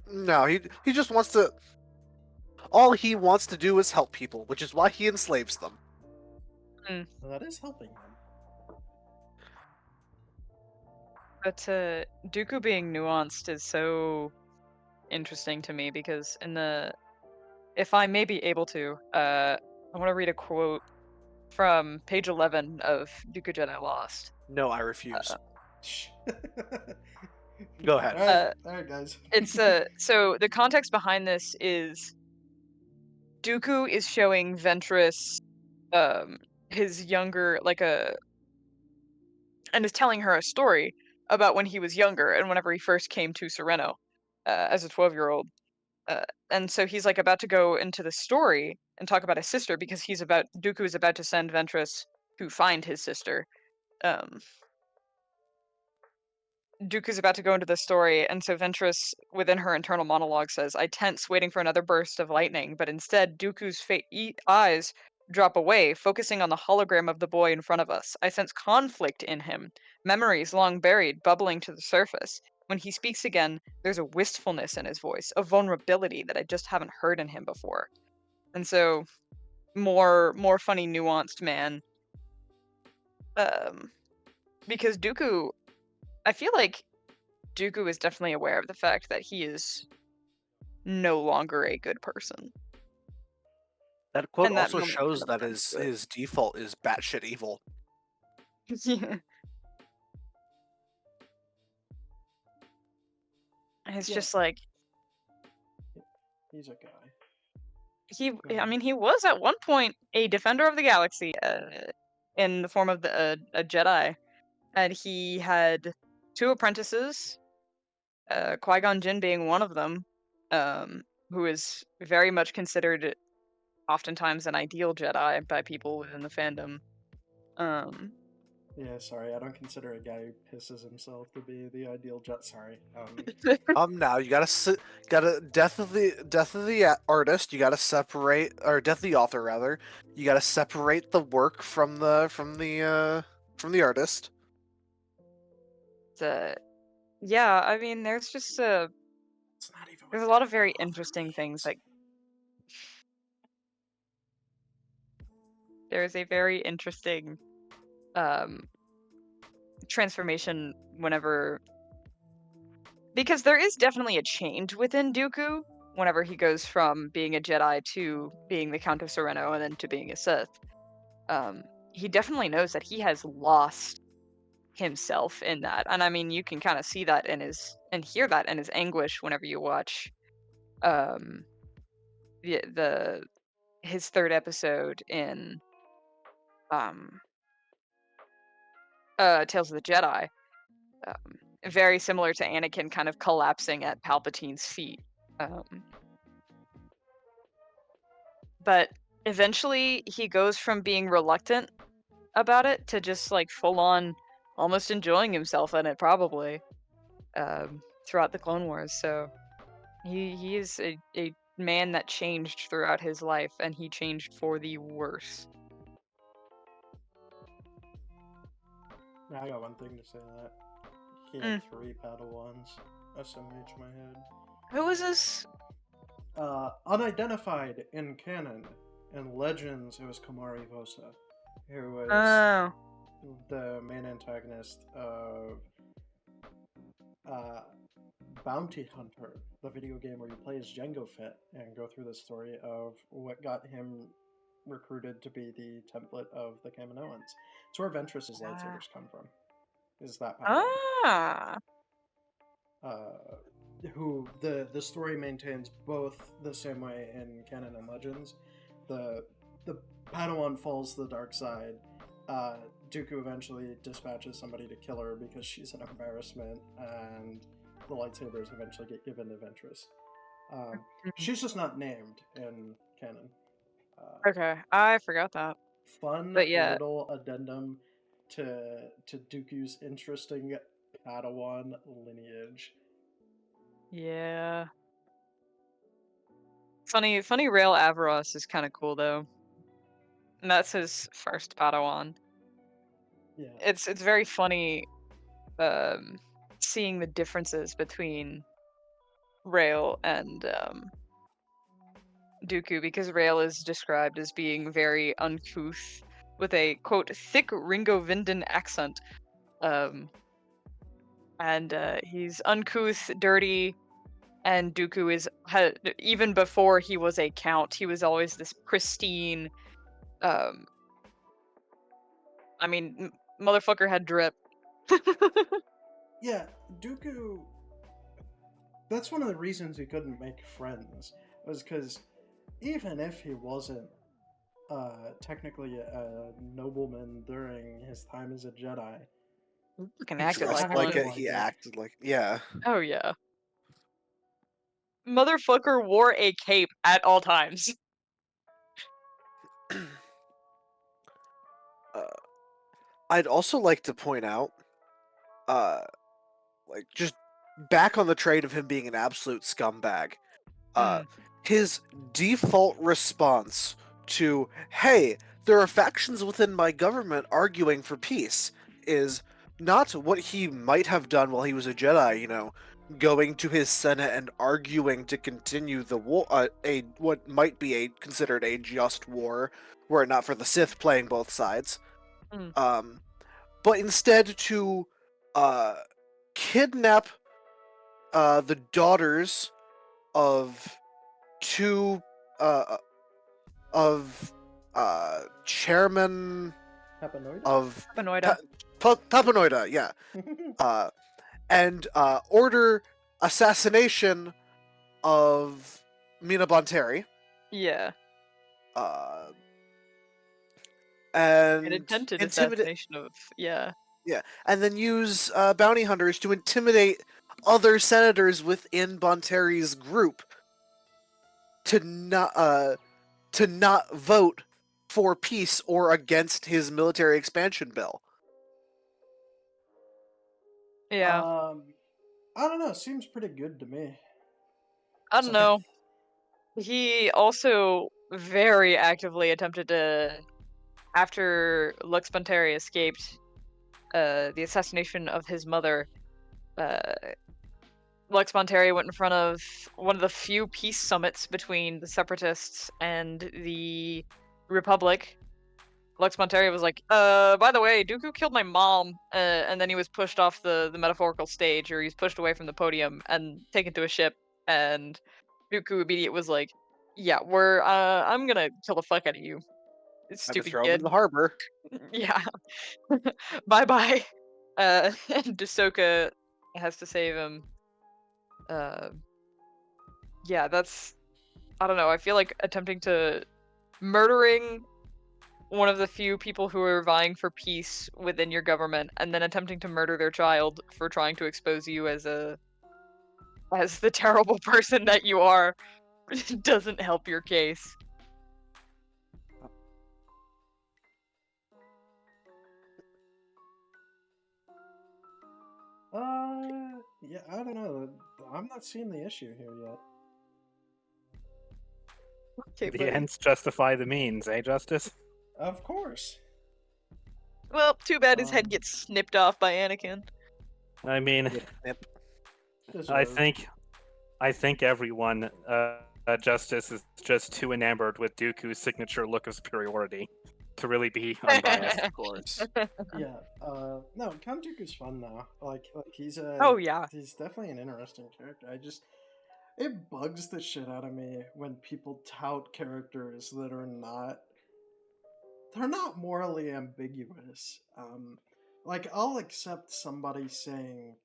No, he just wants to. All he wants to do is help people, which is why he enslaves them. Well, that is helping him. But Dooku being nuanced is so interesting to me because if I may be able to, I want to read a quote from page 11 of Dooku Jedi Lost. No, I refuse. Go ahead. All right, guys. It's so the context behind this is Dooku is showing Ventress his younger and is telling her a story about when he was younger and whenever he first came to Sereno as a 12-year-old. And so he's like about to go into the story and talk about his sister because Dooku is about to send Ventress to find his sister. Dooku's about to go into the story, and so Ventress, within her internal monologue, says, I tense, waiting for another burst of lightning, but instead, Dooku's eyes drop away, focusing on the hologram of the boy in front of us. I sense conflict in him, memories long buried, bubbling to the surface. When he speaks again, there's a wistfulness in his voice, a vulnerability that I just haven't heard in him before. And so, more funny, nuanced man. Because Dooku, I feel like Dooku is definitely aware of the fact that he is no longer a good person. That quote And that also moment shows kind of that proves it. his default is batshit evil. Yeah. It's just like He's a guy. I mean, he was at one point a defender of the galaxy in the form of a Jedi, and he had 2 apprentices, Qui-Gon Jinn being one of them, who is very much considered oftentimes an ideal Jedi by people within the fandom. Yeah, sorry, I don't consider a guy who pisses himself to be the ideal jet. Sorry. Now you gotta death of the artist. You gotta separate, or death of the author rather. You gotta separate the work from the artist. Yeah, I mean, there's just It's not even. there's a what lot the of very author interesting things. means. Like, there's a very interesting transformation whenever, because there is definitely a change within Dooku whenever he goes from being a Jedi to being the Count of Sereno and then to being a Sith. He definitely knows that he has lost himself in that, and I mean, you can kind of see that in his and hear that in his anguish whenever you watch the his third episode in um Tales of the Jedi. Very similar to Anakin kind of collapsing at Palpatine's feet. But eventually he goes from being reluctant about it to just like full on almost enjoying himself in it, probably, throughout the Clone Wars. So he is a man that changed throughout his life, and he changed for the worse. I got one thing to say to that. He had 3 Padawans. SMH my head. Who is this? Unidentified in canon. In Legends, it was Kamari Vosa, who was Oh. the main antagonist of Bounty Hunter, the video game where you play as Jango Fett and go through the story of what got him recruited to be the template of the Kaminoans. It's where Ventress's lightsabers come from. Is that Padawan? Ah. Who the story maintains both the same way in canon and Legends. The Padawan falls to the dark side. Dooku eventually dispatches somebody to kill her because she's an embarrassment, and the lightsabers eventually get given to Ventress. She's just not named in canon. Okay, I forgot that. Fun But yeah. little addendum to Dooku's interesting Padawan lineage. Yeah. Funny Rail Avaros is kind of cool though. And that's his first Padawan. Yeah. It's very funny seeing the differences between Rail and Dooku, because Rail is described as being very uncouth with a quote thick Ringovindan accent. And he's uncouth, dirty, and Dooku is even before he was a count, he was always this pristine. I mean, motherfucker had drip. Yeah, Dooku. That's one of the reasons he couldn't make friends, was because even if he wasn't technically a nobleman during his time as a Jedi, Fucking He acted dressed like like one. it. He acted like, yeah. Oh yeah. Motherfucker wore a cape at all times. I'd also like to point out, like, just back on the train of him being an absolute scumbag, his default response to, hey, there are factions within my government arguing for peace, is not what he might have done while he was a Jedi, you know, going to his Senate and arguing to continue the war, what might be considered a just war, were it not for the Sith playing both sides. But instead to kidnap the daughters of two chairman Papanoida? of Panoida. Papanoida, yeah, and order assassination of Mina Bonteri. Yeah. And An attempted intimidate, assassination of yeah. yeah, and then use bounty hunters to intimidate other senators within Bonteri's group to not to not vote for peace or against his military expansion bill. Yeah. I don't know. Seems pretty good to me. I don't know. He also very actively attempted to, after Lux Bonteri escaped the assassination of his mother, Lux Bonteri went in front of one of the few peace summits between the Separatists and the Republic. Lux Bonteri was like, by the way, Dooku killed my mom, and then he was pushed off the metaphorical stage, or he was pushed away from the podium and taken to a ship, and Dooku immediately was like, yeah, I'm gonna kill the fuck out of you, Had to stupid throw him kid. in the harbor. Yeah. Bye-bye. And Ahsoka has to save him. Yeah, that's... I don't know, I feel like murdering one of the few people who are vying for peace within your government, and then attempting to murder their child for trying to expose you as the terrible person that you are, doesn't help your case. Yeah, I don't know. I'm not seeing the issue here yet. Okay, The buddy. ends justify the means, eh, Justice? Of course. Well, too bad his head gets snipped off by Anakin. I mean, Yep. Deserved. I think everyone, Justice is just too enamored with Dooku's signature look of superiority to really be unbiased. Of course. Yeah. No, Count Dooku's fun now. Like he's Oh yeah. he's definitely an interesting character. It bugs the shit out of me when people tout characters that are not they're not morally ambiguous. Like I'll accept somebody saying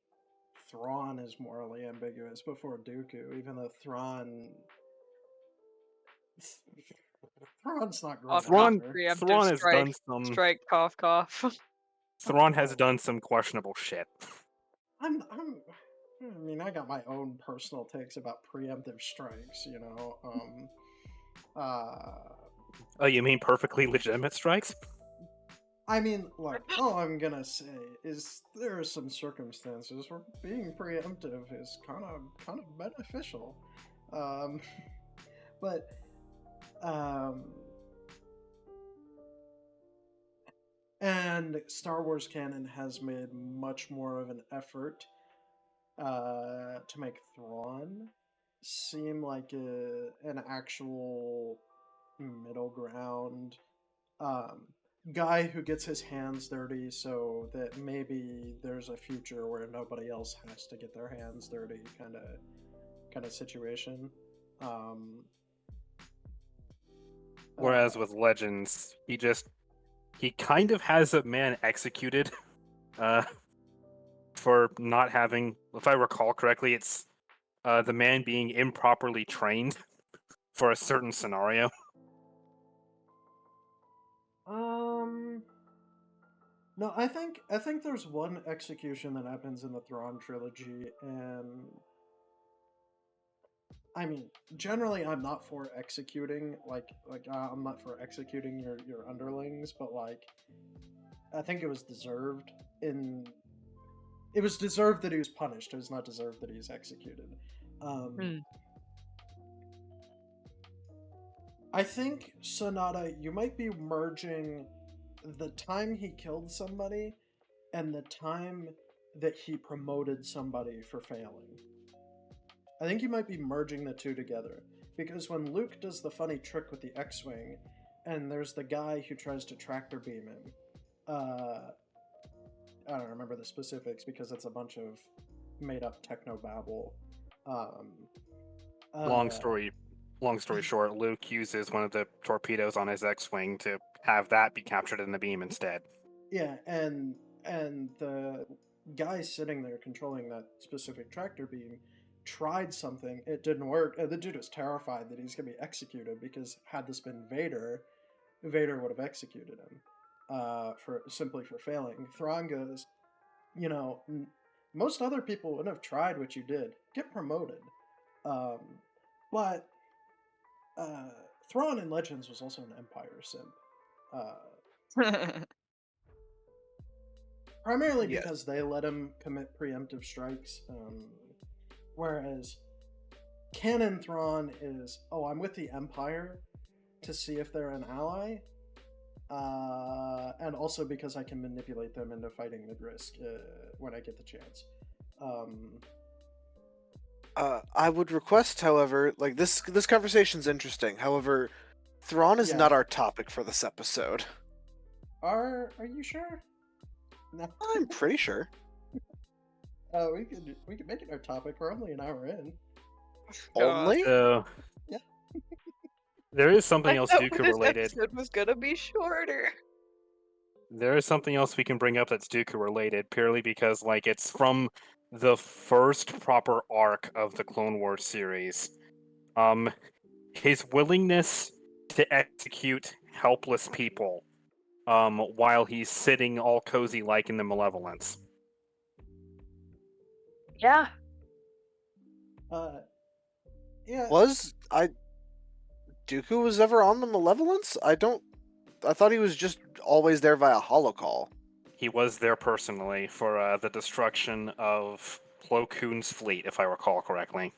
Thrawn is morally ambiguous before Dooku, even though Thrawn's not great. Thrawn- either. Preemptive Thrawn has strike. done some. Strike, cough, cough. Thrawn has done some questionable shit. I mean, I got my own personal takes about preemptive strikes, you know. Oh, you mean perfectly legitimate strikes? I mean, look, all I'm gonna say is there are some circumstances where being preemptive is kind of beneficial, but and Star Wars canon has made much more of an effort to make Thrawn seem like an actual middle ground guy who gets his hands dirty so that maybe there's a future where nobody else has to get their hands dirty kind of situation. Whereas with Legends, he kind of has a man executed for not having, if I recall correctly, it's the man being improperly trained for a certain scenario. No, I think there's one execution that happens in the Thrawn trilogy, and I mean, generally, I'm not for executing I'm not for executing your underlings, but like, I think it was deserved. It was deserved that he was punished. It was not deserved that he was executed. I think, Sonata, you might be merging the time he killed somebody and the time that he promoted somebody for failing. I think you might be merging the two together, because when Luke does the funny trick with the X-Wing, and there's the guy who tries to tractor beam him, I don't remember the specifics because it's a bunch of made-up techno-babble. Long story short, Luke uses one of the torpedoes on his X-Wing to have that be captured in the beam instead. Yeah, and the guy sitting there controlling that specific tractor beam tried something, it didn't work, and the dude was terrified that he's gonna be executed, because had this been Vader would have executed him for failing. Thrawn goes, you know, most other people wouldn't have tried what you did. Get promoted. But Thrawn in Legends was also an Empire simp. Primarily Yes. because they let him commit preemptive strikes, whereas canon Thrawn is, oh, I'm with the Empire to see if they're an ally, and also because I can manipulate them into fighting Midrisk when I get the chance. I would request, however, like this conversation's interesting. However, Thrawn is not our topic for this episode. Are you sure? No. I'm pretty sure. We could make it our topic. We're only an hour in. Only? Yeah. There is something else thought Dooku this related. episode was gonna be shorter. There is something else we can bring up that's Dooku related, purely because, like, it's from the first proper arc of the Clone Wars series. His willingness to execute helpless people, while he's sitting all cozy like in the Malevolence. Yeah. Yeah. Dooku was ever on the Malevolence? I thought he was just always there via holocall. He was there personally for the destruction of Plo Koon's fleet, if I recall correctly.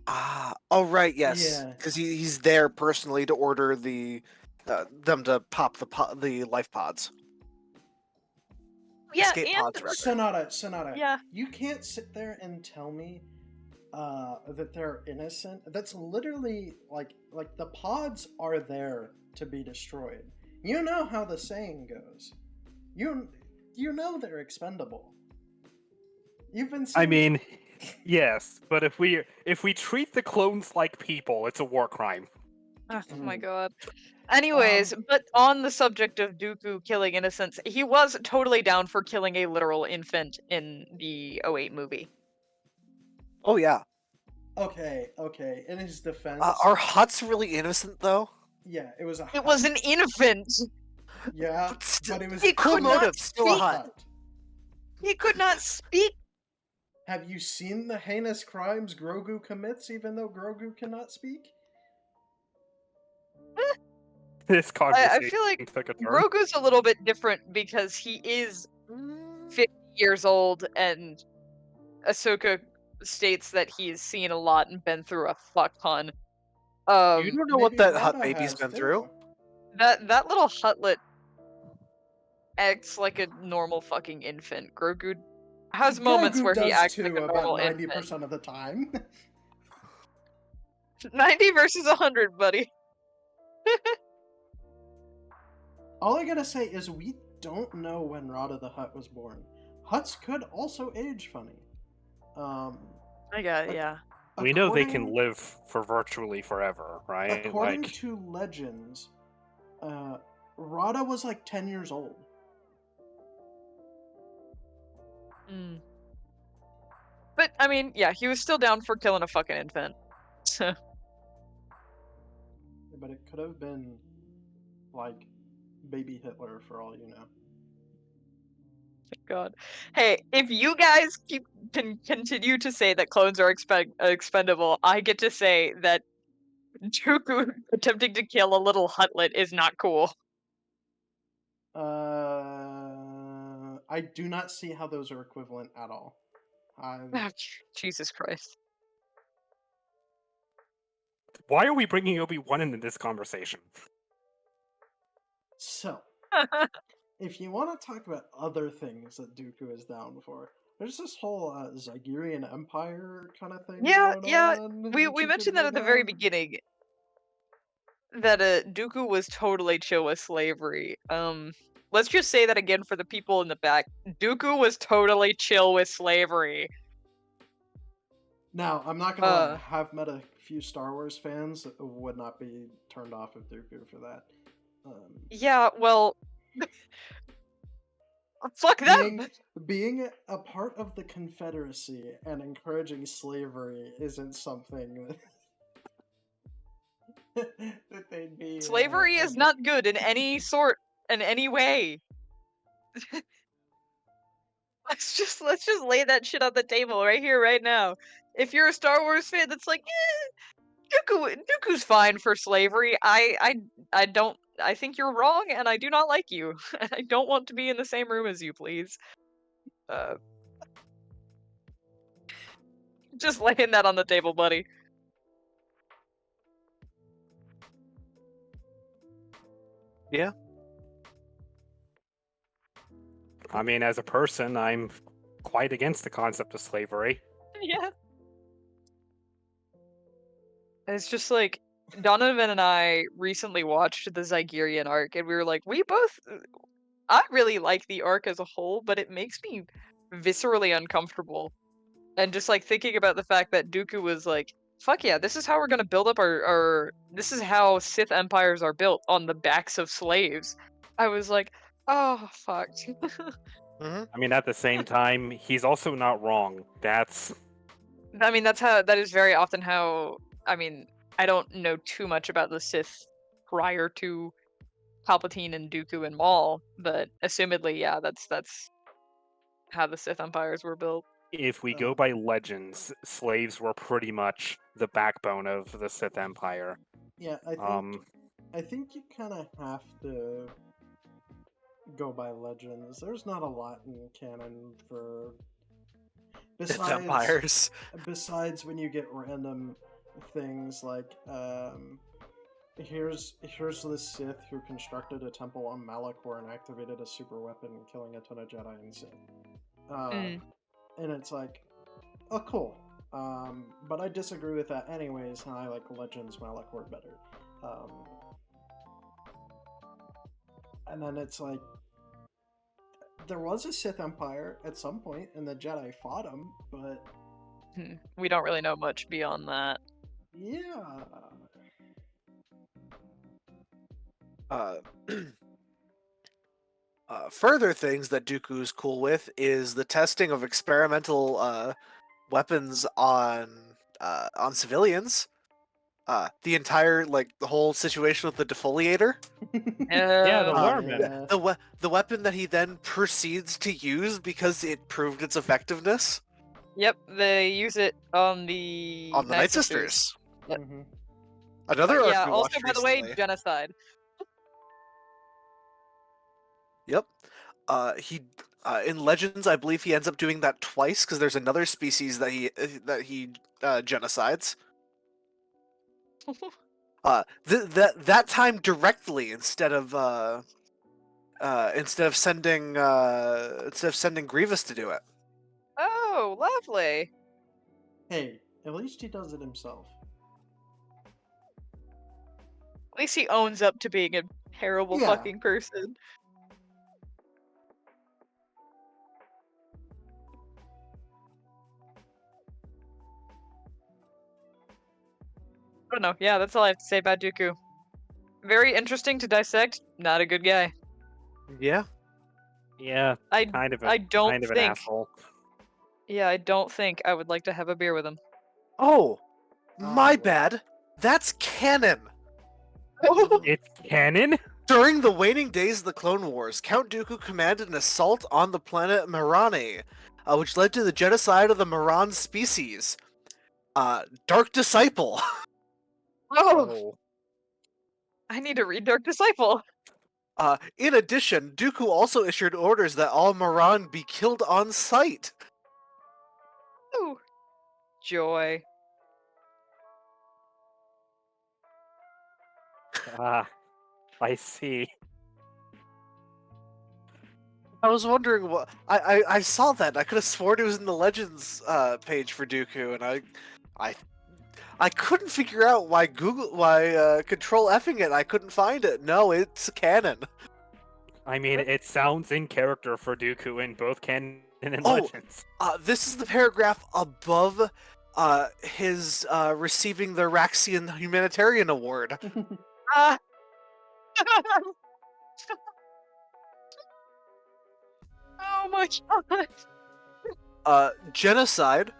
Oh right, yes. Yeah. Because he's there personally to order them to pop the life pods. Yeah, Escape pods, rather. Sonata. Yeah. You can't sit there and tell me that they're innocent. That's literally like the pods are there to be destroyed. You know how the saying goes. You know they're expendable. You've been I saying... mean, yes, but if we treat the clones like people, it's a war crime. Oh my god. Anyways, but on the subject of Dooku killing innocents, he was totally down for killing a literal infant in the 08 movie. Oh yeah. Okay. In his defense... Are Hutts really innocent, though? Yeah, it was a It was an infant! Yeah, but it was... He could not still a speak! Hutt. He could not speak! Have you seen the heinous crimes Grogu commits, even though Grogu cannot speak? This conversation I feel like took a turn. Grogu's a little bit different because he is 50 years old, and Ahsoka states that he's seen a lot and been through a fuck ton. You don't know what maybe that Hutt Rada baby's has, been too. through. That little Huttlet acts like a normal fucking infant. Grogu has moments Grogu where he does acts too, like a about normal 90% infant. of the time. 90 versus 100, buddy. All I gotta say is we don't know when Rada the Hutt was born. Hutts could also age funny. I got it, yeah. We know they can live for virtually forever, right? According to legends, Rada was like 10 years old. But, I mean, yeah, he was still down for killing a fucking infant. So. But it could have been, like, baby Hitler for all you know. God. Hey, if you guys can continue to say that clones are expendable, I get to say that Dooku attempting to kill a little Huttlet is not cool. I do not see how those are equivalent at all. Jesus Christ. Why are we bringing Obi-Wan into this conversation? So, if you want to talk about other things that Dooku is down for, there's this whole Zygerian Empire kind of thing going on. We mentioned that at the very beginning. That Dooku was totally chill with slavery. Let's just say that again for the people in the back. Dooku was totally chill with slavery. Now, I'm not gonna lie, have met a few Star Wars fans that would not be turned off of Dooku for that. Yeah, well, fuck them! Being a part of the Confederacy and encouraging slavery isn't something that they'd be... Slavery is not good in any way. Let's just lay that shit on the table right here, right now. If you're a Star Wars fan that's like, Dooku's fine for slavery. I don't. I think you're wrong, and I do not like you. I don't want to be in the same room as you, please. Uh, just laying that on the table, buddy. Yeah. I mean, as a person, I'm quite against the concept of slavery. Yeah. It's just like Donovan and I recently watched the Zygerian arc, and we were like, we both. I really like the arc as a whole, but it makes me viscerally uncomfortable. And just like thinking about the fact that Dooku was like, fuck yeah, this is how we're gonna build up our this is how Sith empires are built, on the backs of slaves. I was like, oh fuck. Mm-hmm. I mean, at the same time, he's also not wrong. That's I mean, that is very often how, I mean, I don't know too much about the Sith prior to Palpatine and Dooku and Maul, but assumedly, yeah, that's how the Sith empires were built. if we go by legends, slaves were pretty much the backbone of the Sith Empire. Yeah, I think you kind of have to go by legends. There's not a lot in canon for Sith empires. besides when you get random things like here's the Sith who constructed a temple on Malachor and activated a super weapon, killing a ton of Jedi and Sith. And it's like, oh cool. But I disagree with that anyways, and I like Legends Malachor better. And then it's like, there was a Sith Empire at some point, and the Jedi fought them, but We don't really know much beyond that. yeah. Further things that Dooku's cool with is the testing of experimental weapons on civilians. The entire the whole situation with the defoliator. Yeah, the Oh, Lurman. The weapon that he then proceeds to use because it proved its effectiveness Yep, they use it on the Night Sisters. Yep. Mhm. Another arc Yeah, we also watched by the way, recently. genocide. Yep. He in Legends, I believe he ends up doing that twice because there's another species that he genocides. That time directly instead of sending Grievous to do it. Oh, lovely. Hey, at least he does it himself. At least he owns up to being a terrible Yeah. fucking person. I don't know. Yeah, that's all I have to say about Dooku. Very interesting to dissect. Not a good guy. Yeah. Yeah, I kind of don't an think. asshole. Yeah, I don't think I would like to have a beer with him. Oh, my would. bad. That's canon. It's canon? During the waning days of the Clone Wars, Count Dooku commanded an assault on the planet Marani, which led to the genocide of the Maran species. Dark Disciple. Oh, I need to read Dark Disciple. In addition, Dooku also issued orders that all Maran be killed on sight. Ooh, joy. Ah, I see. I was wondering what I saw that. I could have sworn it was in the Legends page for Dooku, and I couldn't figure out why Control Effing it. I couldn't find it. No, it's canon. I mean, it sounds in character for Dooku in both canon and Oh, Legends. This is the paragraph above his receiving the Raxian Humanitarian Award. Ah. Oh my god. Genocide,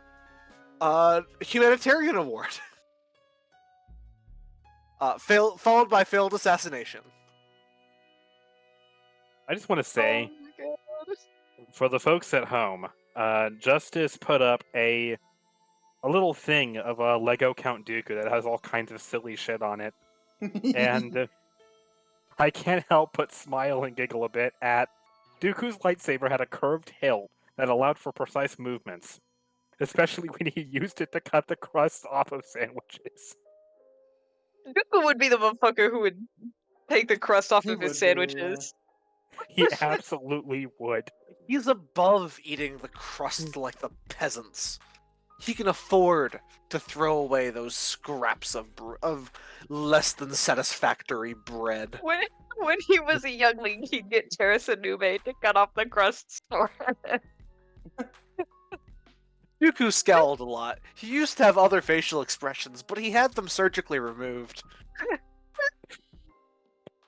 Humanitarian Award. Followed by failed assassination. I just want to say, Oh my god. for the folks at home, Justice put up a a little thing of a Lego Count Dooku that has all kinds of silly shit on it, and I can't help but smile and giggle a bit at Dooku's lightsaber had a curved hilt that allowed for precise movements, especially when he used it to cut the crust off of sandwiches. Dooku would be the motherfucker who would take the crust off He of his would be, sandwiches. He absolutely would. He's above eating the crust like the peasants. He can afford to throw away those scraps of less than satisfactory bread. When he was a youngling, he'd get Terrace Nube to cut off the crusts for him. Dooku scowled a lot. He used to have other facial expressions, but he had them surgically removed.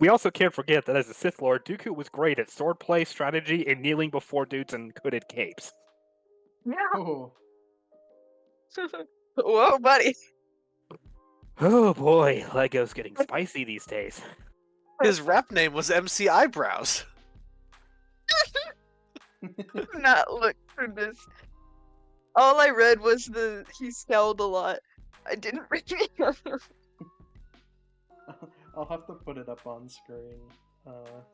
We also can't forget that as a Sith Lord, Dooku was great at swordplay, strategy, and kneeling before dudes in hooded capes. Yeah. Oh, Whoa, buddy. Oh boy, Lego's getting spicy these days. His rap name was MC Eyebrows. Not look for this. All I read was he scowled a lot. I didn't read it. I'll have to put it up on screen.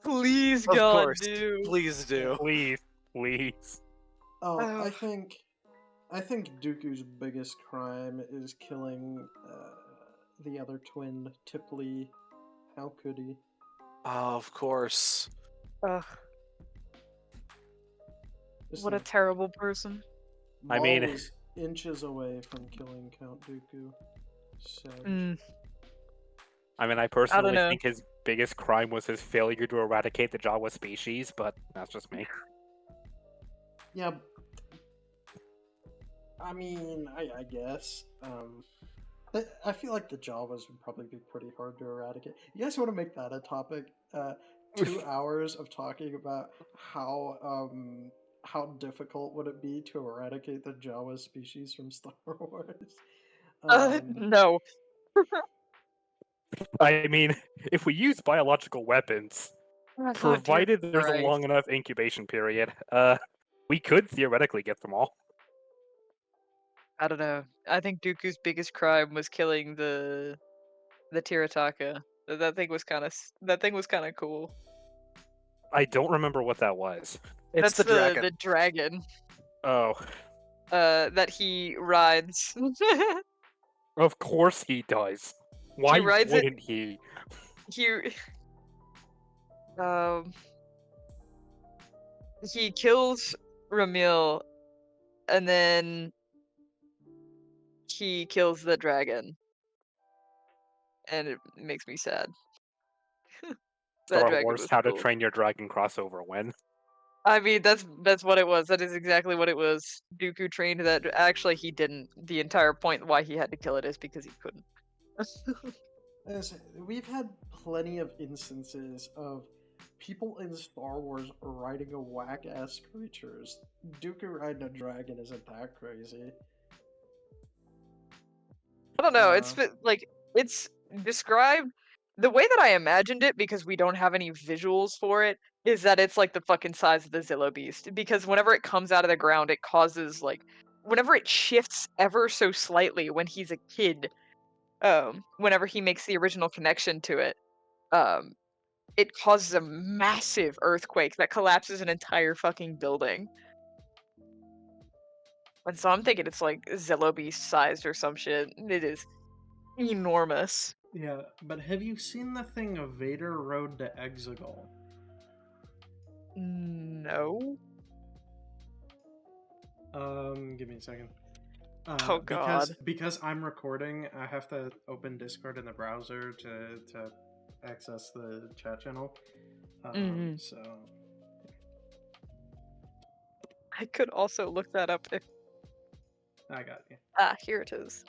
Please, Of God, course. do. Please do. Please, please. Oh, Oh. I think Dooku's biggest crime is killing the other twin, Tipley. How could he? Oh, of course. Ugh, Just what a like, terrible person. I mean- Maul was inches away from killing Count Dooku. So I mean, I personally know. think his biggest crime was his failure to eradicate the Jawa species, but that's just me. yeah. I mean, I guess. I feel like the Jawas would probably be pretty hard to eradicate. You guys want to make that a topic? 2 hours of talking about how difficult would it be to eradicate the Jawa species from Star Wars? No. I mean, if we use biological weapons, provided there's a long enough incubation period, we could theoretically get them all. I don't know. I think Dooku's biggest crime was killing the Tirataka. That thing was kind of cool. I don't remember what that was. It's That's the dragon. the dragon. Oh, That he rides. of course he does. Why rides it- wouldn't he? He kills Ramil, and then he kills the dragon, and it makes me sad. That Star dragon Wars was How to cool. Train Your Dragon crossover when? I mean, that's what it was. That is exactly what it was. Dooku trained that. Actually, he didn't. The entire point why he had to kill it is because he couldn't. We've had plenty of instances of people in Star Wars riding a whack-ass creatures. Dooku riding a dragon isn't that crazy. I don't know. Uh, It's described the way that I imagined it, because we don't have any visuals for it, is that it's like the fucking size of the Zillo Beast. Because whenever it comes out of the ground, it causes whenever it shifts ever so slightly when he's a kid, whenever he makes the original connection to it, it causes a massive earthquake that collapses an entire fucking building. And so I'm thinking it's like Zillo Beast sized or some shit. It is enormous. yeah, but have you seen the thing of Vader Road to Exegol? No. Give me a second. Oh, God. Because I'm recording, I have to open Discord in the browser to access the chat channel. So I could also look that up if... I got you. Ah, here it is.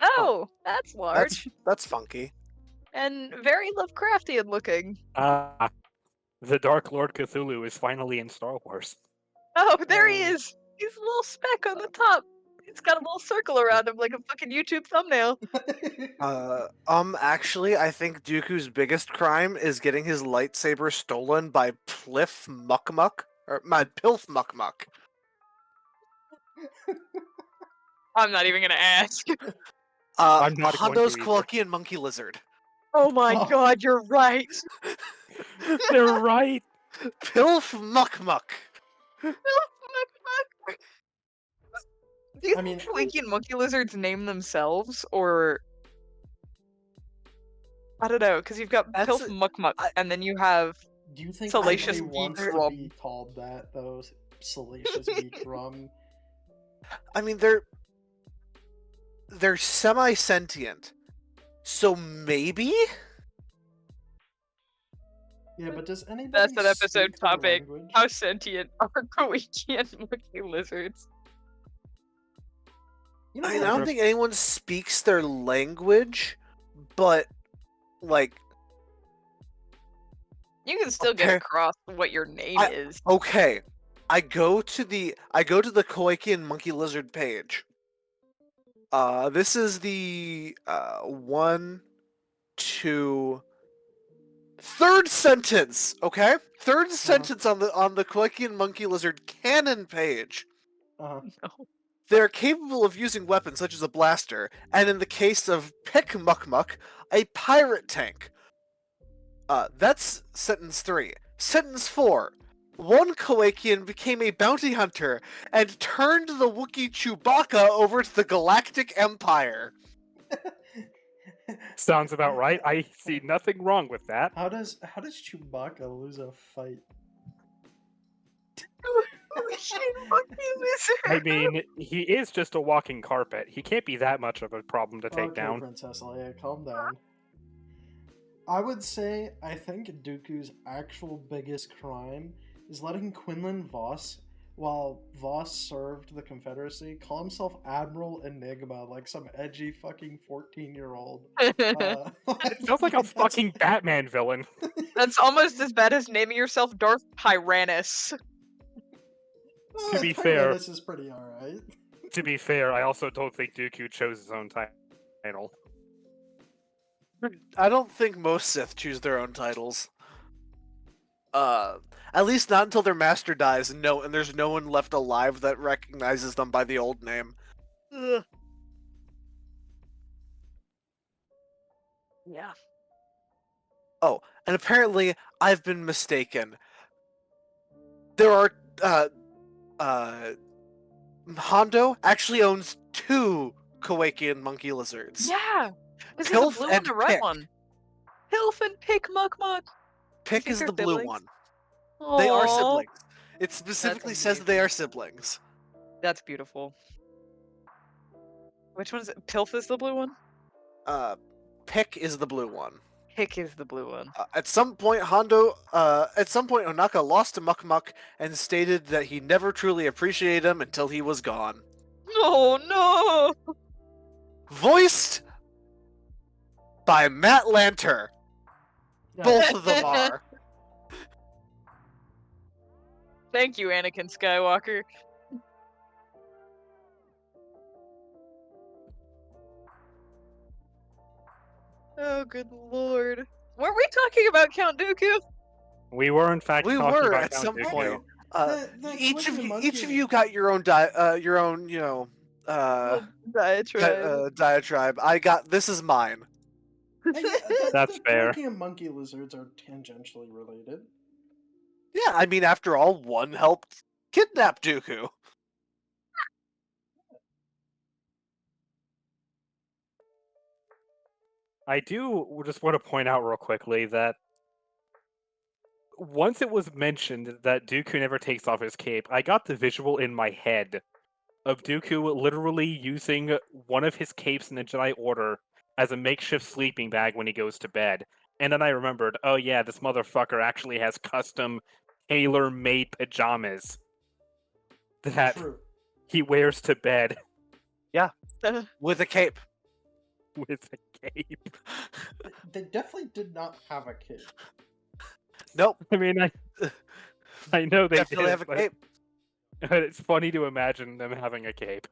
Oh, that's large. That's funky. And very Lovecraftian looking. The Dark Lord Cthulhu is finally in Star Wars. Oh, there he is! He's a little speck on the top. It's got a little circle around him like a fucking YouTube thumbnail. Actually, I think Dooku's biggest crime is getting his lightsaber stolen by Pilf Muck, or my Pilf Muck. I'm not even gonna ask. I'm not going Hondo's to either. Kowakian monkey lizard. I'm not going to Hondo's either. Kowakian monkey lizard. Oh my Oh. god, you're right. They're right. Pilf Muck Muck. Do you I think mean, Kowakian monkey lizards name themselves, or I don't know? Because you've got That's Pilf a- Muck Muck, I- and then you have do you think Salacious anybody wants Geek to Rum. be called that, though? Salacious Geek Rum? I mean, they're semi-sentient, so maybe. Yeah, but does anybody That's an episode speak their topic. language? How sentient are Kowakian monkey lizards? You know I mean, I what? don't think anyone speaks their language, but like, You can still get Okay. across what your name is. okay, I go to the Kowakian monkey lizard page. This is the third sentence. Okay, third sentence on the Kowakian monkey lizard canon page. Uh-huh. No. They're capable of using weapons such as a blaster, and in the case of Pick Muck Muck, a pirate tank. That's sentence 3. Sentence 4. One Kowakian became a bounty hunter and turned the Wookiee Chewbacca over to the Galactic Empire. Sounds about right. I see nothing wrong with that. How does Chewbacca lose a fight? Kowakian monkey lizard. I mean, he is just a walking carpet. He can't be that much of a problem to take Okay, down. Princess Leia, calm down. I would say I think Dooku's actual biggest crime is letting Quinlan Voss, while Voss served the Confederacy, call himself Admiral Enigma like some edgy fucking 14-year-old. It sounds like a fucking Batman villain. That's almost as bad as naming yourself Darth Tyrannus. To be fair- this is pretty alright. To be fair, I also don't think Dooku chose his own title. I don't think most Sith choose their own titles. At least not until their master dies, and there's no one left alive that recognizes them by the old name. Ugh. Yeah. And apparently, I've been mistaken. There are, Hondo actually owns 2 Kowakian monkey lizards. Yeah. This is the Pilf blue and and the red Pick. one. Pilf and Pick Muck Muck. Pick think is they're the blue siblings? one. They are Aw. siblings. It specifically says that they are siblings. That's beautiful. Which one is it? Pilf is the blue one? Pick is the blue one. Pick is the blue one. At some point, Onaka lost to Muck Muck and stated that he never truly appreciated him until he was gone. Oh no! Voiced by Matt Lanter. Both of them are. Thank you, Anakin Skywalker. Oh, good lord. Weren't we talking about Count Dooku? We were, in fact, We talking were about at Count some Dooku. point. That Each of Kowakian you got your own Diatribe. diatribe. I got this is mine. That's the fair. Kowakian monkey lizards are tangentially related. Yeah, I mean, after all, one helped kidnap Dooku. I do just want to point out real quickly that once it was mentioned that Dooku never takes off his cape, I got the visual in my head of Dooku literally using one of his capes in the Jedi Order as a makeshift sleeping bag when he goes to bed. And then I remembered, oh yeah, this motherfucker actually has custom tailor-made pajamas that True. he wears to bed With a cape. with a cape. They definitely did not have a kid. Nope. I mean, I know they Definitely did, have a cape. but it's funny to imagine them having a cape.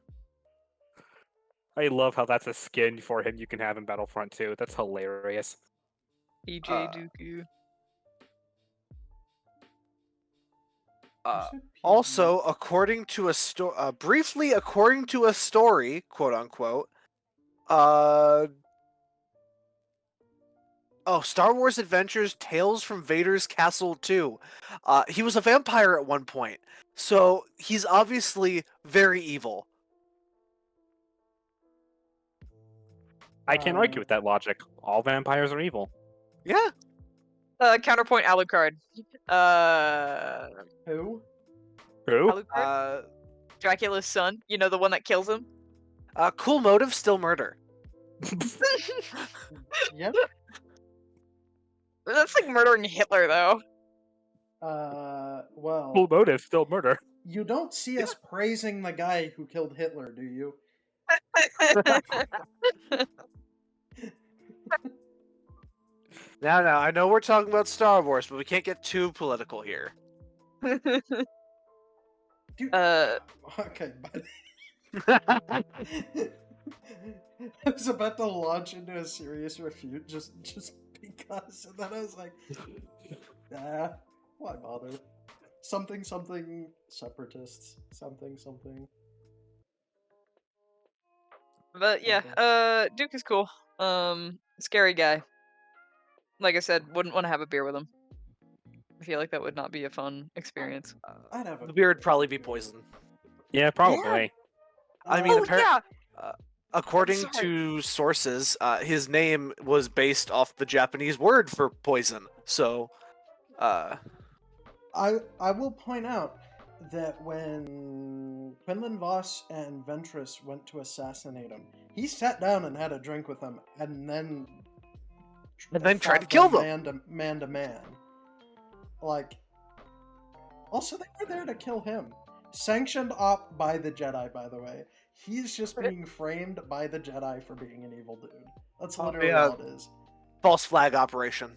I love how that's a skin for him you can have in Battlefront 2. That's hilarious. EJ Dooku. Also, according to a briefly according to a story, quote unquote, Star Wars Adventures: Tales from Vader's Castle 2. He was a vampire at one point, so he's obviously very evil. I can't argue with that logic. All vampires are evil. Yeah. Counterpoint Alucard. Who? Who? Alucard? Dracula's son. You know, the one that kills him? Cool motive, still murder. Yep. That's like murdering Hitler, though. Well, Full motive, still murder. you don't see us praising the guy who killed Hitler, do you? Now, I know we're talking about Star Wars, but we can't get too political here. Dude, Uh, okay, buddy. I was about to launch into a serious refute just because, and then I was like, why bother? Something separatists, something. But yeah, Duke is cool. Scary guy. Like I said, wouldn't want to have a beer with him. I feel like that would not be a fun experience. I'd have a The beer would probably be poison. Yeah, probably. I mean, Oh yeah, according sorry. to sources, his name was based off the Japanese word for poison. So, I will point out that when Quinlan Voss and Ventress went to assassinate him, he sat down and had a drink with them, and then tried to fought kill them man to man. Like, also they were there to kill him. Sanctioned op by the Jedi, by the way. He's just being framed by the Jedi for being an evil dude. That's literally yeah. all it is. false flag operation.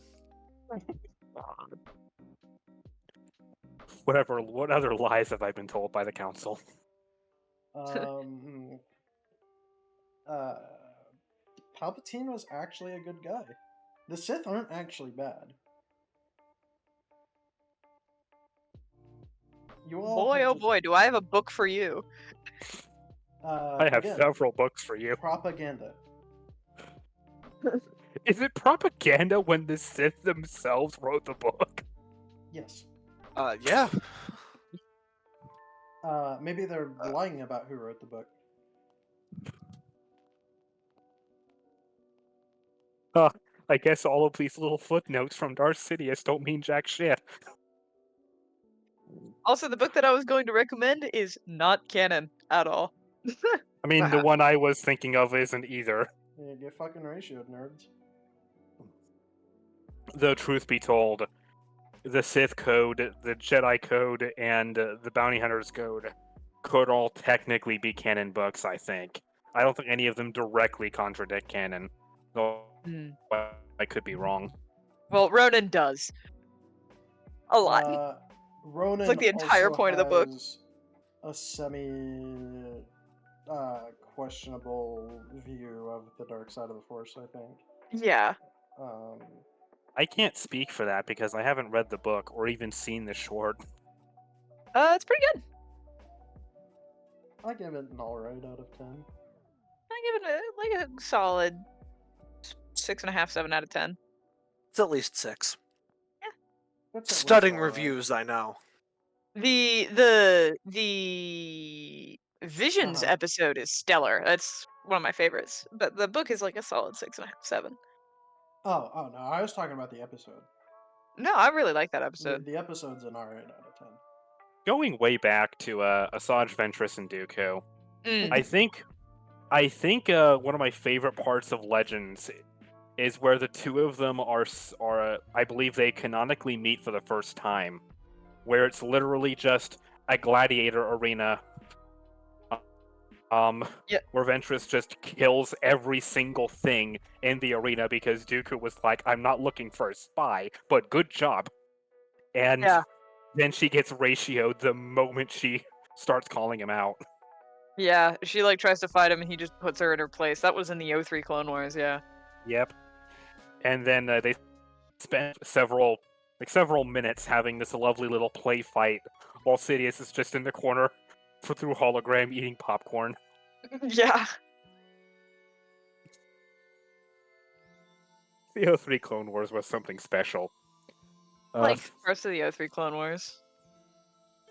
What other lies have I been told by the council? Palpatine was actually a good guy. The Sith aren't actually bad. You all boy, have oh just- boy, do I have a book for you. I have again, several books for you. propaganda. Is it propaganda when the Sith themselves wrote the book? Yes. Yeah. Maybe they're lying about who wrote the book. I guess all of these little footnotes from Darth Sidious don't mean jack shit. Also, the book that I was going to recommend is not canon at all. I mean, the one I was thinking of isn't either. Yeah, get fucking ratioed, nerds. Though, truth be told, the Sith Code, the Jedi Code, and the Bounty Hunters Code could all technically be canon books, I think. I don't think any of them directly contradict canon. Though I could be wrong. Well, Ronan does. A lot. Ronan It's like the entire also point of the book. has a semi questionable view of the dark side of the Force, I think. Yeah. I can't speak for that because I haven't read the book or even seen the short. It's pretty good. I give it an alright out of 10. I give it a solid 6.5, 7 out of 10. It's at least 6. That's at least Stunning alright. reviews, I know. The Visions Uh-huh. episode is stellar. That's one of my favorites. But the book is like a solid 6.5, 7. Oh no, I was talking about the episode. No, I really like that episode. The episode's an alright out of 10. Going way back to Asajj Ventress and Dooku, Mm. I think one of my favorite parts of Legends is where the two of them are I believe they canonically meet for the first time, where it's literally just a gladiator arena. Yeah. Where Ventress just kills every single thing in the arena because Dooku was like, "I'm not looking for a spy, but good job." And Yeah. then she gets ratioed the moment she starts calling him out. Yeah, she like tries to fight him and he just puts her in her place. That was in the O3 Clone Wars, yeah. Yep. And then they spent several minutes having this lovely little play fight while Sidious is just in the corner through hologram eating popcorn. Yeah. The 03 Clone Wars was something special. Like first of the 03 Clone Wars.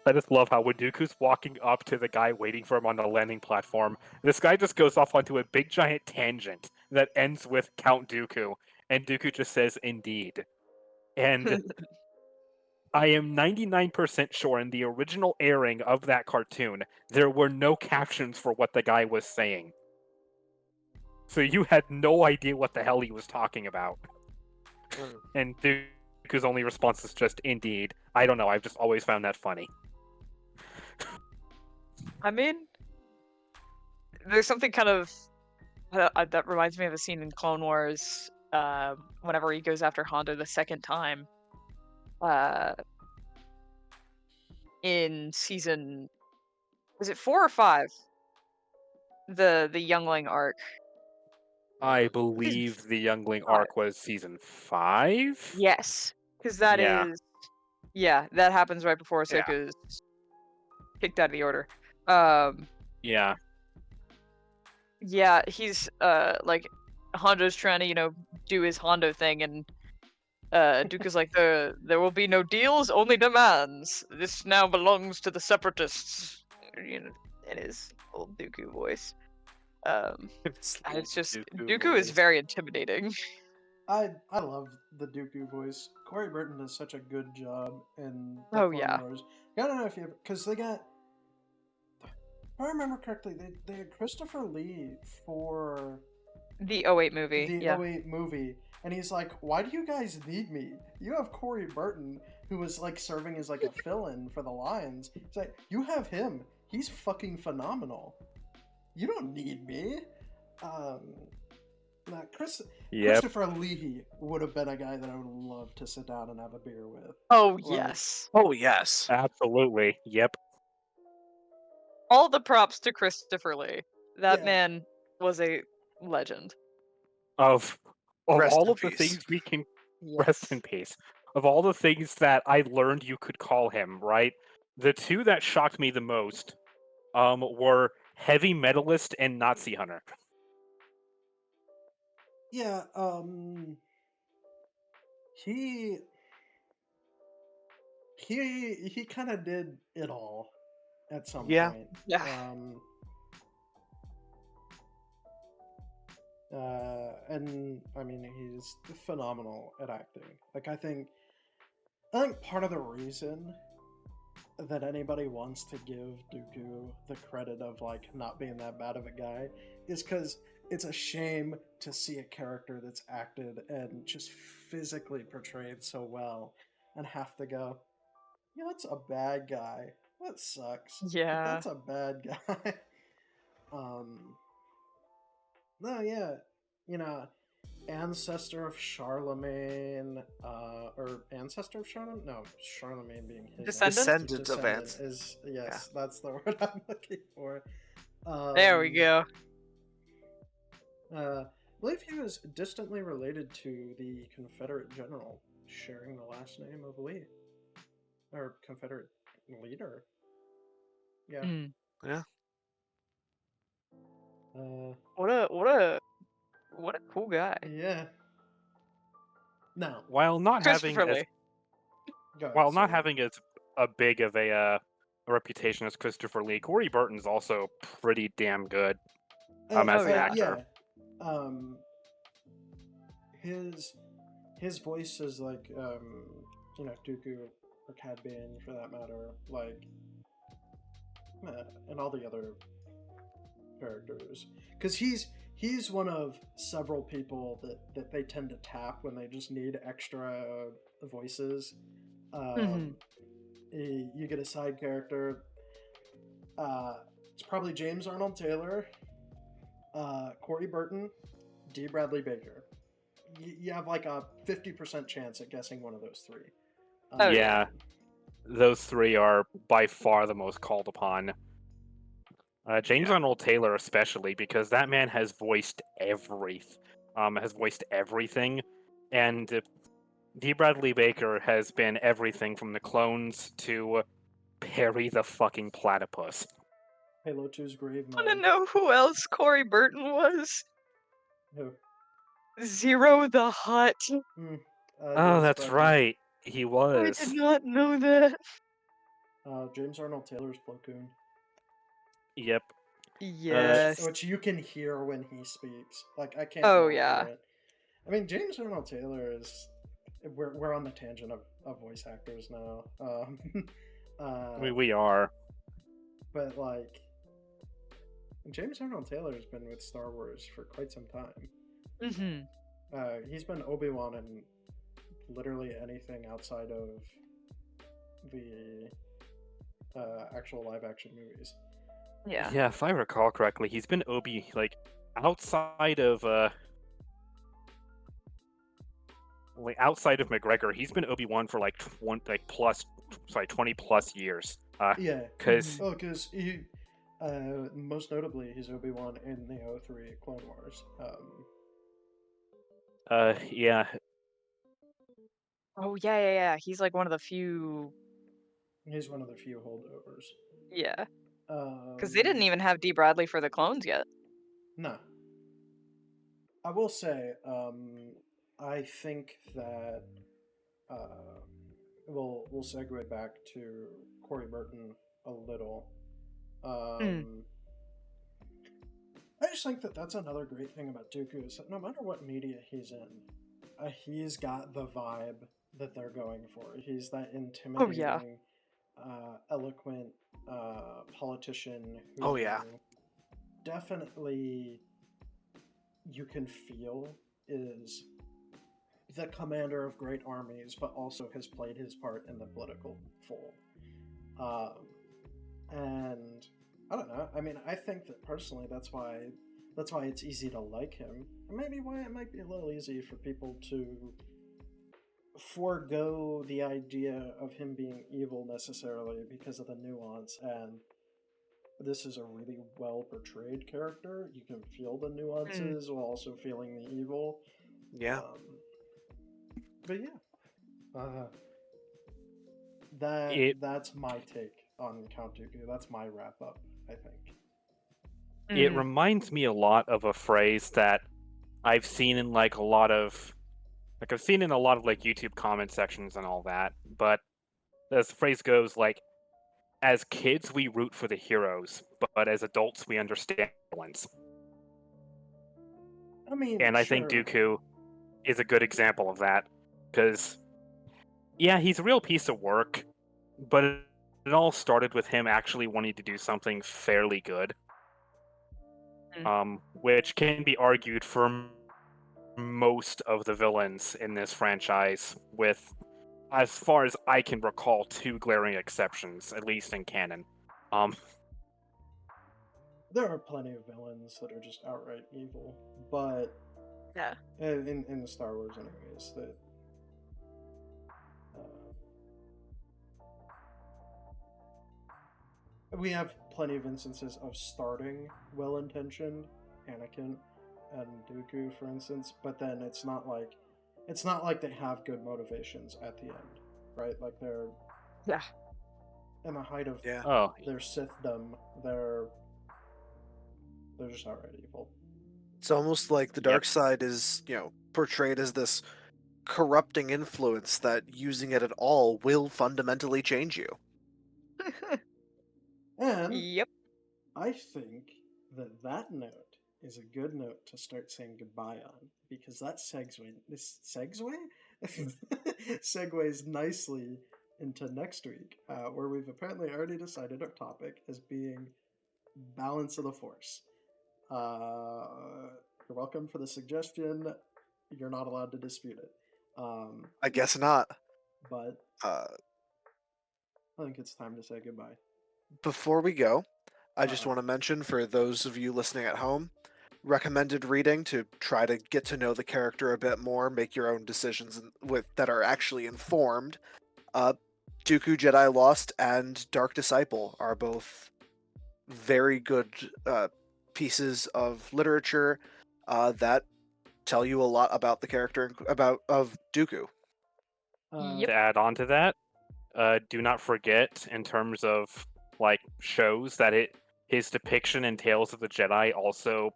I just love how when Dooku's walking up to the guy waiting for him on the landing platform, this guy just goes off onto a big giant tangent that ends with Count Dooku, and Dooku just says, "Indeed." And I am 99% sure in the original airing of that cartoon, there were no captions for what the guy was saying. So you had no idea what the hell he was talking about. And Dooku's only response is just, "Indeed." I don't know, I've just always found that funny. I mean, there's something kind of that reminds me of a scene in Clone Wars whenever he goes after Hondo the second time. In season, was it 4 or 5? The Youngling arc. I believe the Youngling arc was season 5? Yes, because that is... Yeah, that happens right before Ahsoka's kicked out of the Order. Yeah. Yeah, he's like Hondo's trying to do his Hondo thing, and Dooku's like, there will be no deals, only demands. This now belongs to the Separatists. In his old Dooku voice. And it's just Dooku is very intimidating. I love the Dooku voice. Corey Burton does such a good job in the Oh, Clone yeah. Wars. I don't know if you ever, because they got, if I remember correctly, they had Christopher Lee for The 08 movie. the Yeah. 08 movie, and he's like, "Why do you guys need me? You have Corey Burton, who was like serving as like a fill-in for the lines. He's like, you have him. He's fucking phenomenal. You don't need me." Christopher Lee would have been a guy that I would love to sit down and have a beer with. Oh, yes. Oh, yes. Absolutely. Yep. All the props to Christopher Lee. That Yeah. man was a legend. Of Rest all in of the peace. things we can Yes. rest in peace. Of all the things that I learned you could call him, right? The two that shocked me the most were heavy metalist and Nazi hunter. Yeah, he kind of did it all at some Yeah. point. Yeah. And I mean, he's phenomenal at acting. Like, I think part of the reason that anybody wants to give Dooku the credit of like not being that bad of a guy is because it's a shame to see a character that's acted and just physically portrayed so well and have to go, yeah, that's a bad guy. That sucks. Like, Yeah. that's a bad guy. No, yeah, ancestor of Charlemagne, or ancestor of Charlemagne? No, Charlemagne being his Descendant? Descendant of Ants. is, yes, that's the word I'm looking for. There we go. I believe he was distantly related to the Confederate general, sharing the last name of Lee. Or Confederate leader. Yeah. Mm. Yeah. What a cool guy. Yeah. No. While not having Christopher as, Lee. Go ahead, while not sorry. having as a big of a reputation as Christopher Lee, Corey Burton's also pretty damn good as an actor. Yeah. His voice is like Dooku or Cad Bane for that matter, like and all the other characters, because he's one of several people that they tend to tap when they just need extra voices. You get a side character. It's probably James Arnold Taylor, Corey Burton, D. Bradley Baker. You have like a 50% chance at guessing one of those three. Yeah, those three are by far the most called upon. James Arnold Taylor especially, because that man has voiced everything, and D. Bradley Baker has been everything from the clones to Perry the fucking platypus. Halo 2's grave I want to mode. know who else Corey Burton was. Who? Zero the Hutt. Oh, that's right. He I was. did not know that. James Arnold Taylor's Plo Koon. Yep. Yes. Which you can hear when he speaks. Like, I can't Oh, not yeah. hear it. I mean, James Arnold Taylor is... We're on the tangent of voice actors now. We are. But, like... James Arnold Taylor has been with Star Wars for quite some time. Mm-hmm. He's been Obi-Wan in literally anything outside of the actual live-action movies. Yeah. Yeah, if I recall correctly, he's been Obi, like, outside of McGregor, he's been Obi-Wan for like 20 plus years. Yeah. Because Oh, because he, most notably, he's Obi-Wan in the 03 Clone Wars. yeah, Oh, yeah. He's like one of the few. He's one of the few holdovers. Yeah. Because they didn't even have D. Bradley for the clones yet. No. I will say, I think that we'll segue back to Corey Burton a little. I just think that that's another great thing about Dooku is that no matter what media he's in, he's got the vibe that they're going for. He's that intimidating, eloquent politician who Oh, yeah. definitely you can feel is the commander of great armies, but also has played his part in the political fold. And I don't know. I mean, I think that personally, that's why it's easy to like him. And maybe why it might be a little easy for people to forego the idea of him being evil necessarily because of the nuance. And this is a really well portrayed character. You can feel the nuances while also feeling the evil. Yeah. But yeah, that's my take on Count Dooku. That's my wrap up, I think. It reminds me a lot of a phrase that I've seen in like a lot of like YouTube comment sections and all that. But as the phrase goes, like, as kids we root for the heroes, but as adults we understand villains. I mean, And I think Dooku is a good example of that, because yeah, he's a real piece of work, but it all started with him actually wanting to do something fairly good. Which can be argued for most of the villains in this franchise, with, as far as I can recall, 2 glaring exceptions, at least in canon. There are plenty of villains that are just outright evil, but yeah, in the Star Wars, anyways, that we have plenty of instances of starting well-intentioned, Anakin and Dooku, for instance, but then it's not like they have good motivations at the end, right? Like they're in the height of their Sithdom, they're just outright evil. It's almost like the dark side is, portrayed as this corrupting influence that using it at all will fundamentally change you. And yep. I think that note is a good note to start saying goodbye on, because that segues nicely into next week, where we've apparently already decided our topic as being balance of the Force. You're welcome for the suggestion. You're not allowed to dispute it. I guess not. But I think it's time to say goodbye. Before we go, I just want to mention, for those of you listening at home, recommended reading to try to get to know the character a bit more, make your own decisions that are actually informed. Dooku Jedi Lost and Dark Disciple are both very good pieces of literature that tell you a lot about the character of Dooku. To add on to that, do not forget, in terms of like shows, that his depiction in Tales of the Jedi also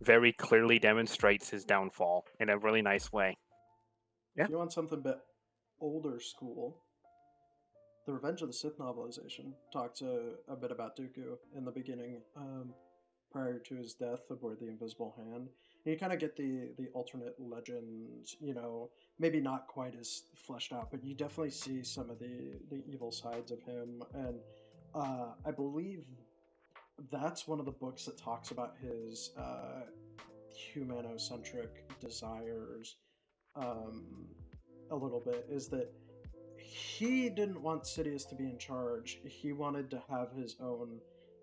very clearly demonstrates his downfall in a really nice way. Yeah. If you want something a bit older school, the Revenge of the Sith novelization talks a bit about Dooku in the beginning, prior to his death aboard the Invisible Hand. And you kind of get the alternate legends, maybe not quite as fleshed out, but you definitely see some of the evil sides of him. And I believe that's one of the books that talks about his humanocentric desires a little bit, is that he didn't want Sidious to be in charge. He wanted to have his own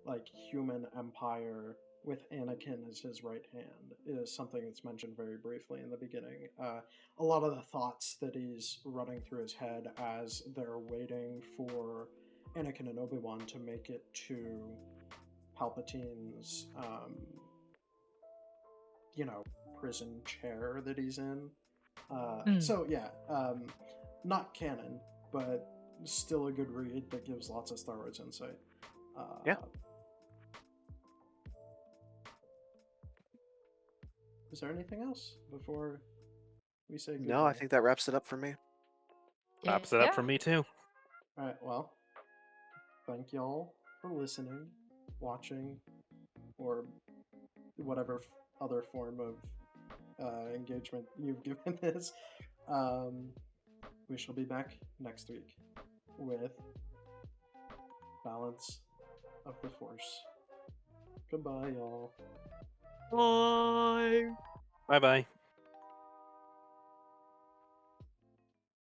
like human empire with Anakin as his right hand, is something that's mentioned very briefly in the beginning. A lot of the thoughts that he's running through his head as they're waiting for Anakin and Obi-Wan to make it to Palpatine's prison chair that he's in. So yeah, not canon, but still a good read that gives lots of Star Wars insight. Yeah. Is there anything else before we say goodbye? No, I think that wraps it up for me. Wraps it up for me too. All right, well, thank y'all for listening, watching, or whatever other form of engagement you've given this. We shall be back next week with Balance of the Force. Goodbye, y'all. Bye. Bye bye.